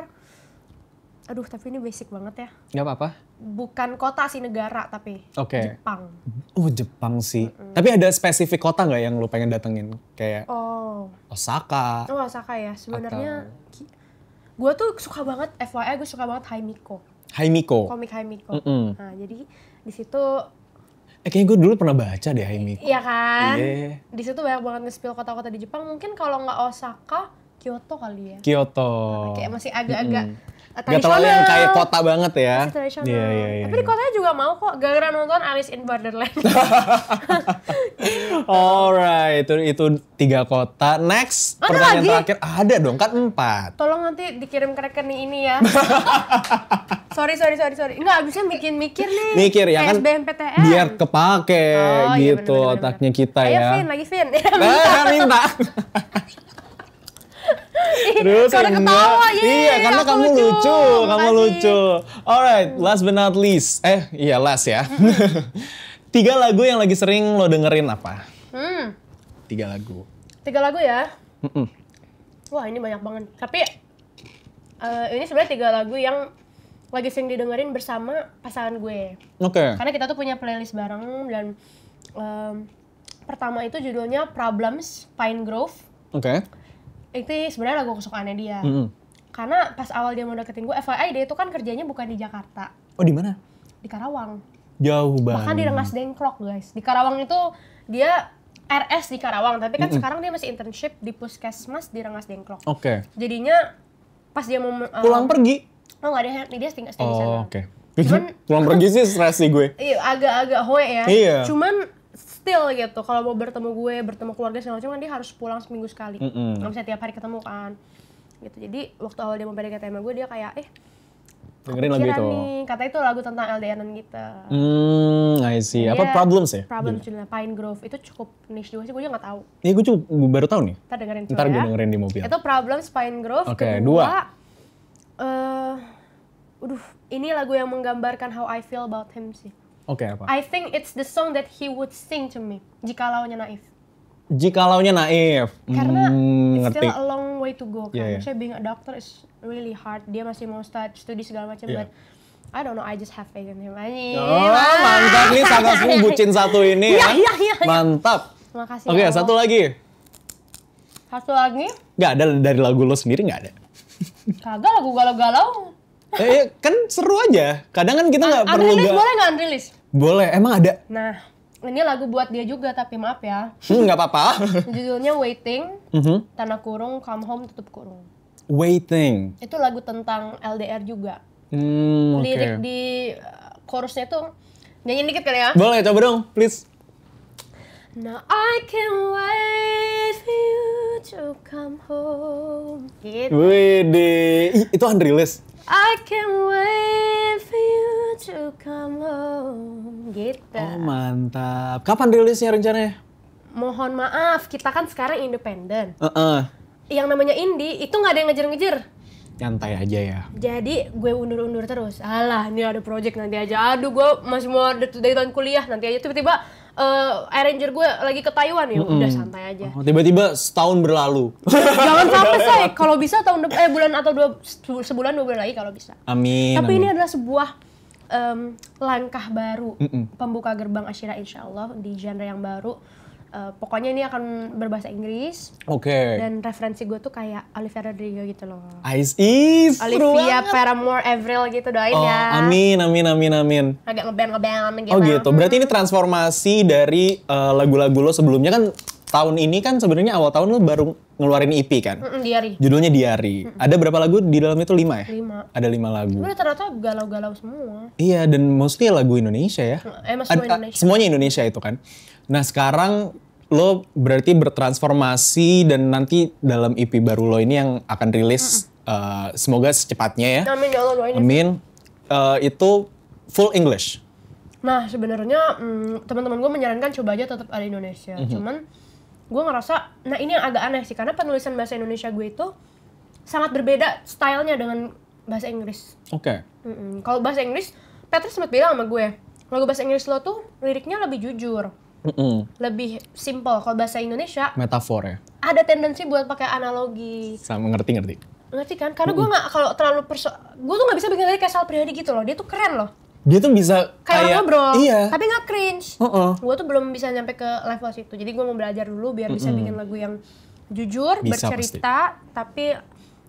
Aduh, tapi ini basic banget ya. Nggak apa-apa. Bukan kota sih, negara tapi. Oke. Jepang. Oh, Jepang sih. Tapi ada spesifik kota nggak yang lu pengen datengin? Kayak Oh. Osaka. Oh, Osaka ya. Sebenarnya gue tuh suka banget, FYI gue suka banget Haimiko. Haimiko. Komik Haimiko. Nah, jadi di situ Kayaknya gue dulu pernah baca deh Haimiko. iya kan? Iya. Di situ banyak banget nge-spill kota-kota di Jepang. Mungkin kalau nggak Osaka, Kyoto kali ya. Kyoto. Kayak masih agak-agak Gak terlalu yang kayak kota banget ya. Masih tradisional. Iya. Tapi di kotanya juga mau kok gara-gara nonton Alice in Borderland. Alright, itu 3 kota. Next, Ada pertanyaan lagi? terakhir. Ada dong, kan 4. Tolong nanti dikirim ke rekening ini ya. sorry. Enggak, abisnya mikir nih. Mikir ya kan, SBMPTN. biar kepake Oh, iya, gitu bener. otaknya kita Ayo, ya. Vin, lagi Vin. Minta. Terus Pada enggak. ketawa, yeay, Iya, karena aku kamu lucu, kamu Makasih. lucu. Alright, last but not least. Iya last ya. 3 lagu yang lagi sering lo dengerin apa? 3 lagu. 3 lagu ya. Mm-mm. Wah, ini banyak banget. Tapi ini sebenarnya 3 lagu yang lagi sering didengerin bersama pasangan gue. Oke. Karena kita tuh punya playlist bareng dan pertama itu judulnya Problems, Pine Grove. Oke. Itu sebenarnya lagu kesukaannya dia. Mm-mm. Karena pas awal dia mau deketin gue, FYI dia itu kan kerjanya bukan di Jakarta, Oh, di mana? di Karawang. Jauh banget. Bahkan di Rengas Dengklok, guys. Di Karawang itu dia RS di Karawang, tapi kan sekarang dia masih internship di Puskesmas di Rengas Dengklok. Oke. Jadinya pas dia mau Pulang pergi. oh nggak, dia stay di sana. Oh, oke. Cuman- Pulang pergi sih stres sih gue. Iya, agak-agak hoe ya. Iya. Cuman still gitu, kalau mau bertemu gue, bertemu keluarga segala macam kan dia harus pulang seminggu sekali. Nggak bisa tiap hari ketemu kan. Gitu. Jadi waktu awal dia mau PDKT sama gue, dia kayak Dengerin lagu kepikiran itu. nih, kata itu lagu tentang LDR-an kita. I see. Dia- Apa Problems ya? Problems judulnya Pine Grove. Itu cukup niche juga sih, gue juga nggak tahu. Iya, gue baru tahu nih. Ntar dengerin coba Ntar gue ya. dengerin di mobil. Itu Problems Pine Grove. Oke, Kedua, 2. ini lagu yang menggambarkan how I feel about him sih. Oke, apa? I think it's the song that he would sing to me. Jikalaunya Naif. Jikalaunya naif. Karena it's Ngerti. still a long way to go kan. Iya, iya. Maksudnya being a doctor is really hard. Dia masih mau studi segala macam, Iya. but I don't know, I just have faith in him. Anjing. Oh, mantap nih Sakasmu bucin satu ini ya. Iya. Mantap. Makasih. Oke, ya Allah. satu lagi. Satu lagi. Nggak ada dari lagu lo sendiri, nggak ada. Kagak lagu galau-galau. Kan seru aja. Kadang kan kita nggak perlu Unreleased boleh nggak unreleased? Boleh, emang ada. Nah, ini lagu buat dia juga tapi maaf ya. Nggak apa-apa. Judulnya Waiting, Mhm. tanda kurung, come home, tutup kurung. Waiting. Itu lagu tentang LDR juga. Oke. Lirik di chorusnya tuh nyanyiin dikit kali ya. Boleh, coba dong, please. Now I can wait for you to come home. Gitu. Wede. Ih, itu unreleased. I can wait for you to come home. Gitu. Oh, mantap. Kapan rilisnya rencananya? Mohon maaf, kita kan sekarang independen. Yang namanya indie itu nggak ada yang ngejar-ngejar. Nyantai aja ya. Jadi gue undur-undur terus. Alah, ini ada project nanti aja. Aduh, gue masih mau dari tahun kuliah nanti aja. Tiba-tiba arranger gue lagi ke Taiwan ya. Udah santai aja. Oh, tiba-tiba setahun berlalu. Jangan sampai say. Kalau bisa tahun bulan atau sebulan 2 bulan lagi kalau bisa. Amin. Tapi amin. ini adalah sebuah langkah baru, pembuka gerbang Ashira insya Allah di genre yang baru. Pokoknya ini akan berbahasa Inggris Oke. dan referensi gue tuh kayak Olivia Rodrigo gitu loh. Ice is. Olivia, Paramore, Avril gitu doain Oh, ya. amin, amin, amin, amin. Agak ngeband gitu. Oh gitu. Berarti ini transformasi dari lagu-lagu lo sebelumnya kan tahun ini kan sebenarnya awal tahun lo baru ngeluarin EP kan? Diary. Judulnya Diary. Ada berapa lagu di dalam itu? 5 ya? 5. Ada 5 lagu. Udah ternyata galau-galau semua. Iya, dan mostly lagu Indonesia ya. Emang semua Indonesia. Semuanya Indonesia itu kan. Nah sekarang lo berarti bertransformasi dan nanti dalam EP baru lo ini yang akan rilis semoga secepatnya ya. Amin ya Allah doain. Amin. Itu full English. Nah sebenarnya teman-teman gue menyarankan coba aja tetap ada Indonesia. Cuman gue ngerasa, nah ini yang agak aneh sih karena penulisan bahasa Indonesia gue itu sangat berbeda stylenya dengan bahasa Inggris. Oke. Kalau bahasa Inggris, Petra sempat bilang sama gue, lagu bahasa Inggris lo tuh liriknya lebih jujur, lebih simple. Kalau bahasa Indonesia Metafor ya. ada tendensi buat pakai analogi. Sama ngerti. Ngerti kan? Karena gue nggak kalau terlalu gue tuh nggak bisa bikin lirik kayak Sal Priadi gitu loh. Dia tuh keren loh. Dia tuh bisa Kayak orang ngobrol, Iya. tapi nggak cringe. Gue tuh belum bisa nyampe ke level situ. Jadi gue mau belajar dulu biar bisa bikin lagu yang jujur, Bisa, bercerita, tapi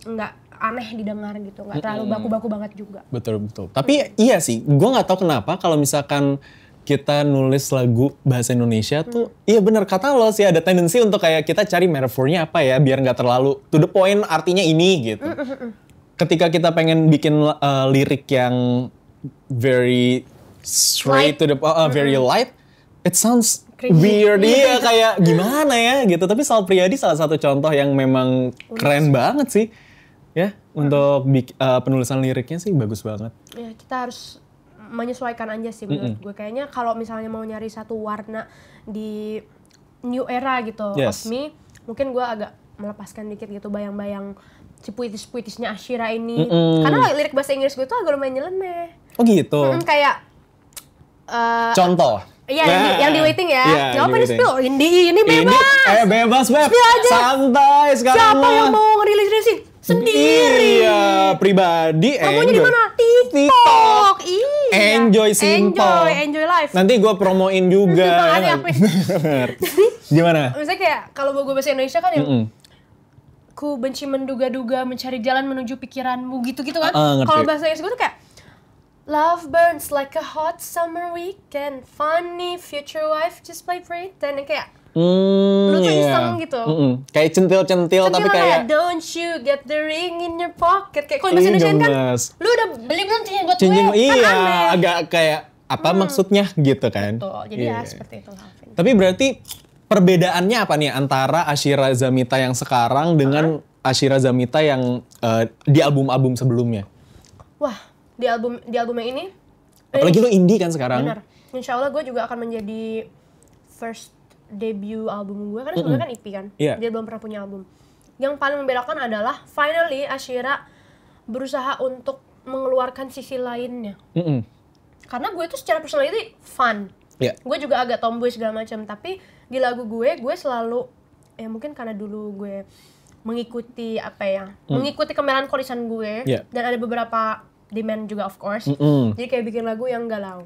nggak aneh didengar gitu. Nggak terlalu baku-baku banget juga. Betul. Tapi iya sih, gue nggak tahu kenapa kalau misalkan kita nulis lagu bahasa Indonesia tuh, iya bener kata lo sih ada tendensi untuk kayak kita cari metafornya apa ya biar nggak terlalu to the point artinya ini gitu. Ketika kita pengen bikin lirik yang very straight to the very light, it sounds weird dia kayak gimana ya gitu. Tapi Sal Priadi salah satu contoh yang memang keren banget sih. Ya, untuk penulisan liriknya sih bagus banget. Ya, kita harus menyesuaikan aja sih menurut gue. Kayaknya kalau misalnya mau nyari satu warna di new era gitu of me, mungkin gue agak melepaskan dikit gitu bayang-bayang si puitis-puitisnya Ashira ini. Karena lirik bahasa Inggris gue tuh agak lumayan nyeleneh. Oh gitu? Kayak contoh? Iya, yang di waiting ya. Gak apa di spill, ini bebas. Bebas, Beb. Santai sekarang. Siapa yang mau ngerilis-rilisin? Sendiri. Iya, pribadi. Promonya di mana? TikTok. Iya. Enjoy simple. Enjoy life. Nanti gue promoin juga. Gimana? Misalnya kayak kalau gue bahasa Indonesia kan yang ku benci menduga-duga mencari jalan menuju pikiranmu gitu-gitu kan. Kalau bahasa Inggris gue tuh kayak love burns like a hot summer weekend, funny future wife just play pretend, kayak lu tuh iseng gitu. Kayak centil-centil tapi kayak don't you get the ring in your pocket. Kayak kalau bahasa Indonesia kan lu udah beli belum cincin buat gue? Iya, kan aneh. agak kayak apa maksudnya gitu kan. Betul, jadi ya seperti itu. Tapi berarti perbedaannya apa nih antara Ashira Zamita yang sekarang dengan Ashira Zamita yang di album-album sebelumnya? Wah, di album yang ini apalagi lu indie kan sekarang. Benar. Insya Allah gue juga akan menjadi first debut album gue, karena sebenarnya kan EP kan. Dia belum pernah punya album. Yang paling membedakan adalah finally Ashira berusaha untuk mengeluarkan sisi lainnya. Karena gue tuh secara personality fun. Gue juga agak tomboy segala macam, tapi di lagu gue selalu ya mungkin karena dulu gue mengikuti mengikuti kemelankolisan gue dan ada beberapa demand juga of course. Jadi kayak bikin lagu yang galau.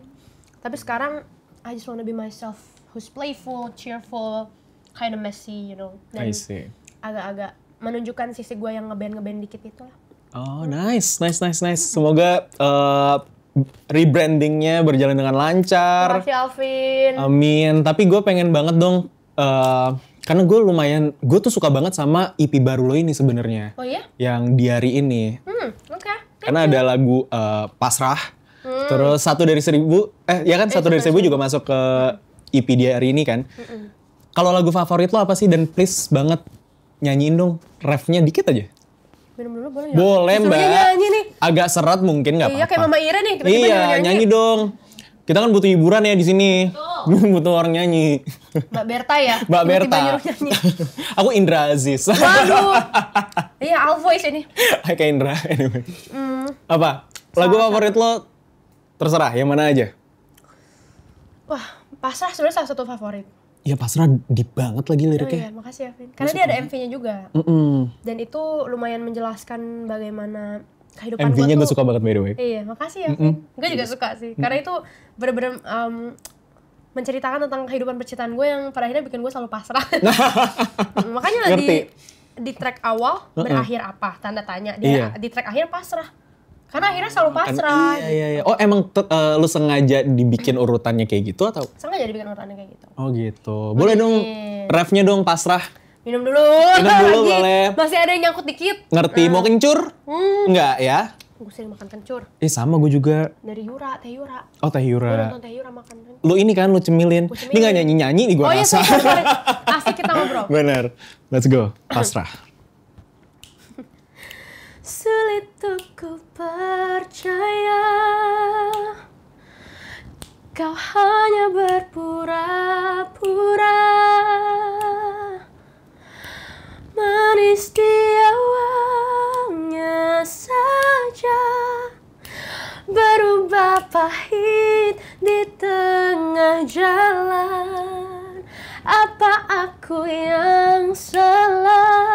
Tapi sekarang I just wanna be myself, who's playful, cheerful, kind of messy, you know. Dan agak-agak menunjukkan sisi gue yang ngeband dikit itu lah. Oh, nice. Semoga rebrandingnya berjalan dengan lancar. Makasih Alvin. Amin. Tapi gue pengen banget dong, karena gue tuh suka banget sama EP baru lo ini sebenarnya. Oh iya? Yang di hari ini. Oke. Karena ada lagu Pasrah. Terus 1 dari 1000, Satu dari 1000 juga masuk ke EP di hari ini kan. Kalau lagu favorit lo apa sih? Dan please banget nyanyiin dong refnya dikit aja. Minum dulu boleh? Boleh Mbak. Nyanyi nih. Agak seret mungkin nggak apa-apa. Iya kayak Mama Ira nih. Iya nyanyi dong. Kita kan butuh hiburan ya di sini. Butuh orang nyanyi. Mbak Berta ya. Mbak Berta. Aku Indra Aziz. Waduh. Iya Al Voice ini. Kayak Indra anyway. Apa? Lagu favorit lo terserah yang mana aja. Wah, Pasrah sebenarnya salah satu favorit. Iya Pasrah deep banget lagi liriknya. Oh iya, makasih ya Vin. Karena dia ada MV-nya juga. Dan itu lumayan menjelaskan bagaimana kehidupan gue tuh. MV-nya gue suka banget by the way. Iya, makasih ya Vin. Gue juga suka sih. Karena itu bener-bener menceritakan tentang kehidupan percintaan gue yang pada akhirnya bikin gue selalu pasrah. Makanya di track awal berakhir apa? Tanda tanya. Di track akhir pasrah. Karena akhirnya selalu pasrah. Iya. Oh emang lu sengaja dibikin urutannya kayak gitu atau? Sengaja dibikin urutannya kayak gitu. Oh gitu. Boleh dong refnya dong Pasrah. Minum dulu. Boleh. Masih ada yang nyangkut dikit. Ngerti mau kencur? Enggak ya? Gue sering makan kencur. Sama gue juga. Dari Teh Yura. Oh Teh Yura. Gue nonton Teh Yura makan. Lu ini kan lu cemilin. Ini gak nyanyi-nyanyi nih gue rasa. Oh iya sorry. Asik kita ngobrol. Bener. Let's go. Pasrah. Sulit untuk ku percaya kau hanya berpura-pura manis di awalnya saja berubah pahit di tengah jalan. Apa aku yang salah?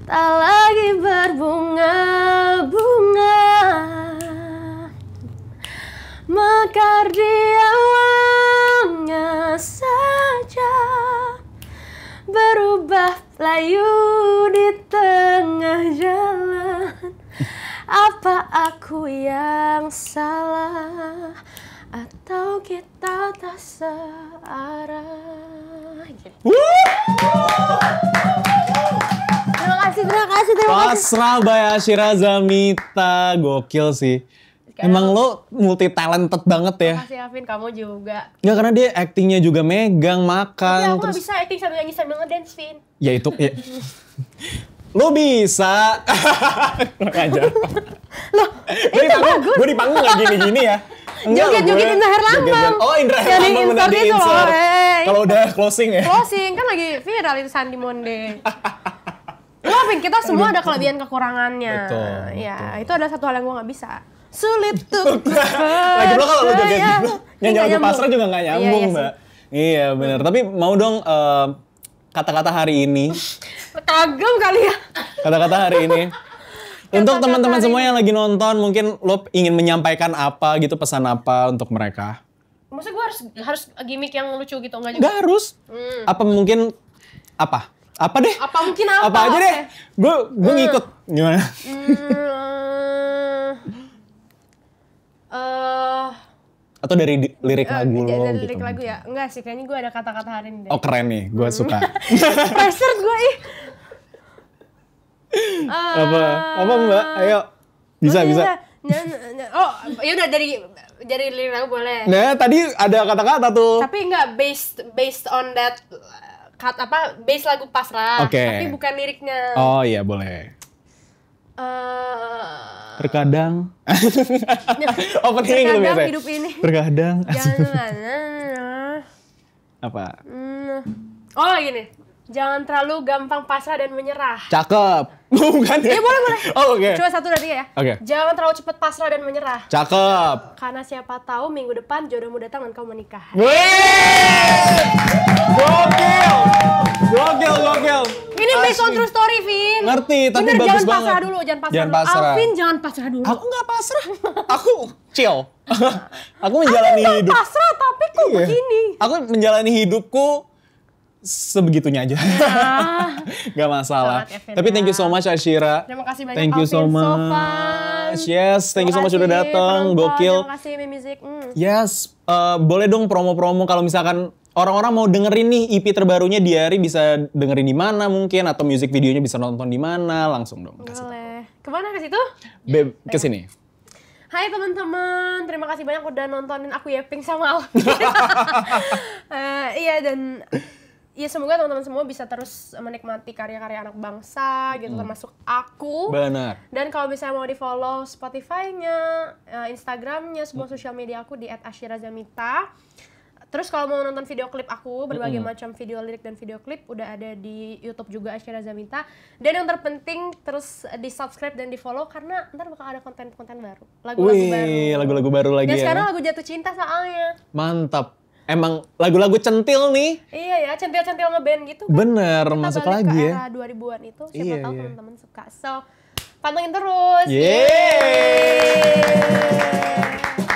Tak lagi berbunga-bunga, mekar di awalnya saja, berubah layu di tengah jalan. Apa aku yang salah atau kita tak searah? Terima kasih. Pasrah by Ashira Zamita, gokil sih. Emang lo multi talented banget ya. Makasih Alvin, kamu juga. Ya karena dia actingnya juga megang, makan. Tapi aku gak bisa acting sambil nyanyi sambil ngedance, Vin. Ya itu, ya. Lo bisa. Aja. Loh, itu bagus. Gue di panggung gak gini-gini ya. Joget-joget Indra Herlambang. Oh Indra Yang Herlambang bener di insert itu di-insert. loh, Kalau udah closing ya. Closing, kan lagi viral itu Sandi Monde. Lo Vin, kita semua ada kelebihan kekurangannya. Betul, Ya, betul. itu ada satu hal yang gue gak bisa. Sulit tuh. Lagi pula kalau lo joget gitu, nyanyi lagu nyambung. pasrah juga gak nyambung, Iya Mbak. Iya bener, tapi mau dong kata-kata hari ini. Kagum kali ya. Kata-kata hari ini. Untuk Kata-kata teman-teman hari semua yang lagi nonton, mungkin lo ingin menyampaikan apa gitu, pesan apa untuk mereka? Maksudnya gue harus gimmick yang lucu gitu, enggak juga? Gak harus. Apa mungkin, apa? Apa deh? Apa mungkin apa? Apa aja deh? Gue ngikut. Gimana? Atau dari lirik lagu lo dari gitu. lirik lagu ya? Enggak sih, kayaknya gue ada kata-kata hari ini deh. Oh keren nih, gue suka. Pressure gue ih. Apa Mbak? Ayo. Bisa. Oh, ya udah dari lirik lagu boleh. Nah, tadi ada kata-kata tuh. Tapi enggak based on that base lagu pasrah. Oke. Tapi bukan liriknya. Oh iya, boleh. Terkadang. Opening gitu Terkadang biasanya. hidup ini. Terkadang. Jangan. Apa? Oh gini. Jangan terlalu gampang pasrah dan menyerah. Cakep. Bukan ya? Iya boleh. Oh oke. Coba 1, 2, 3 ya. Oke. Jangan terlalu cepat pasrah dan menyerah. Cakep. Karena siapa tahu minggu depan jodohmu datang dan kau menikah. Wih! Gokil. Ini based on true story, Vin. Ngerti, tapi Bener, bagus jangan banget. pasrah dulu, jangan pasrah. Jangan dulu. pasrah. Alvin jangan pasrah dulu. Aku nggak pasrah. Aku chill. Aku menjalani Jangan hidup. pasrah, tapi kok Iya. begini? Aku menjalani hidupku sebegitunya aja. Gak masalah. Selamat, Evin, Tapi thank you so much Ashira. Terima kasih banyak, Thank you so Alvin. So much. fun. Yes, thank you so much Terima udah kasih, datang. penonton. Gokil. Terima kasih Music. Yes, boleh dong promo-promo kalau misalkan orang-orang mau dengerin nih EP terbarunya Diary, bisa dengerin di mana mungkin, atau music videonya bisa nonton di mana, langsung dong. Kasih. Boleh. Kemana ke situ? Ke sini. Hai teman-teman, terima kasih banyak udah nontonin aku yapping sama Alvin. Iya dan ya semoga teman-teman semua bisa terus menikmati karya-karya anak bangsa gitu, termasuk aku. Benar. Dan kalau misalnya mau di-follow Spotify-nya, Instagram-nya, semua sosial media aku di @ashirazamita. Terus kalau mau nonton video klip aku, berbagai macam video lirik dan video klip udah ada di YouTube juga Ashira Zamita. Dan yang terpenting terus di-subscribe dan di-follow karena ntar bakal ada konten-konten baru. Lagu-lagu baru. Wih, lagu-lagu baru lagi Dan ya. sekarang lagu Jatuh Cinta soalnya. Mantap. Emang lagu-lagu centil nih. Iya ya, centil-centil ngeband gitu kan. Bener, Kita masuk balik lagi ke ya. era 2000-an itu, siapa Iya, tahu iya. teman-teman suka. So, pantengin terus.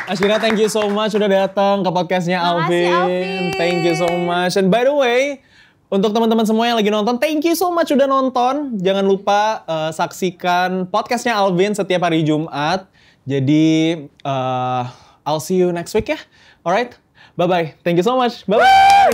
Ashira, thank you so much udah datang ke podcastnya Makasih, Alvin. Alvin. Thank you so much. And by the way, untuk teman-teman semua yang lagi nonton, thank you so much udah nonton. Jangan lupa saksikan podcastnya Alvin setiap hari Jumat. Jadi, I'll see you next week ya. Alright, bye-bye. Thank you so much. Bye-bye.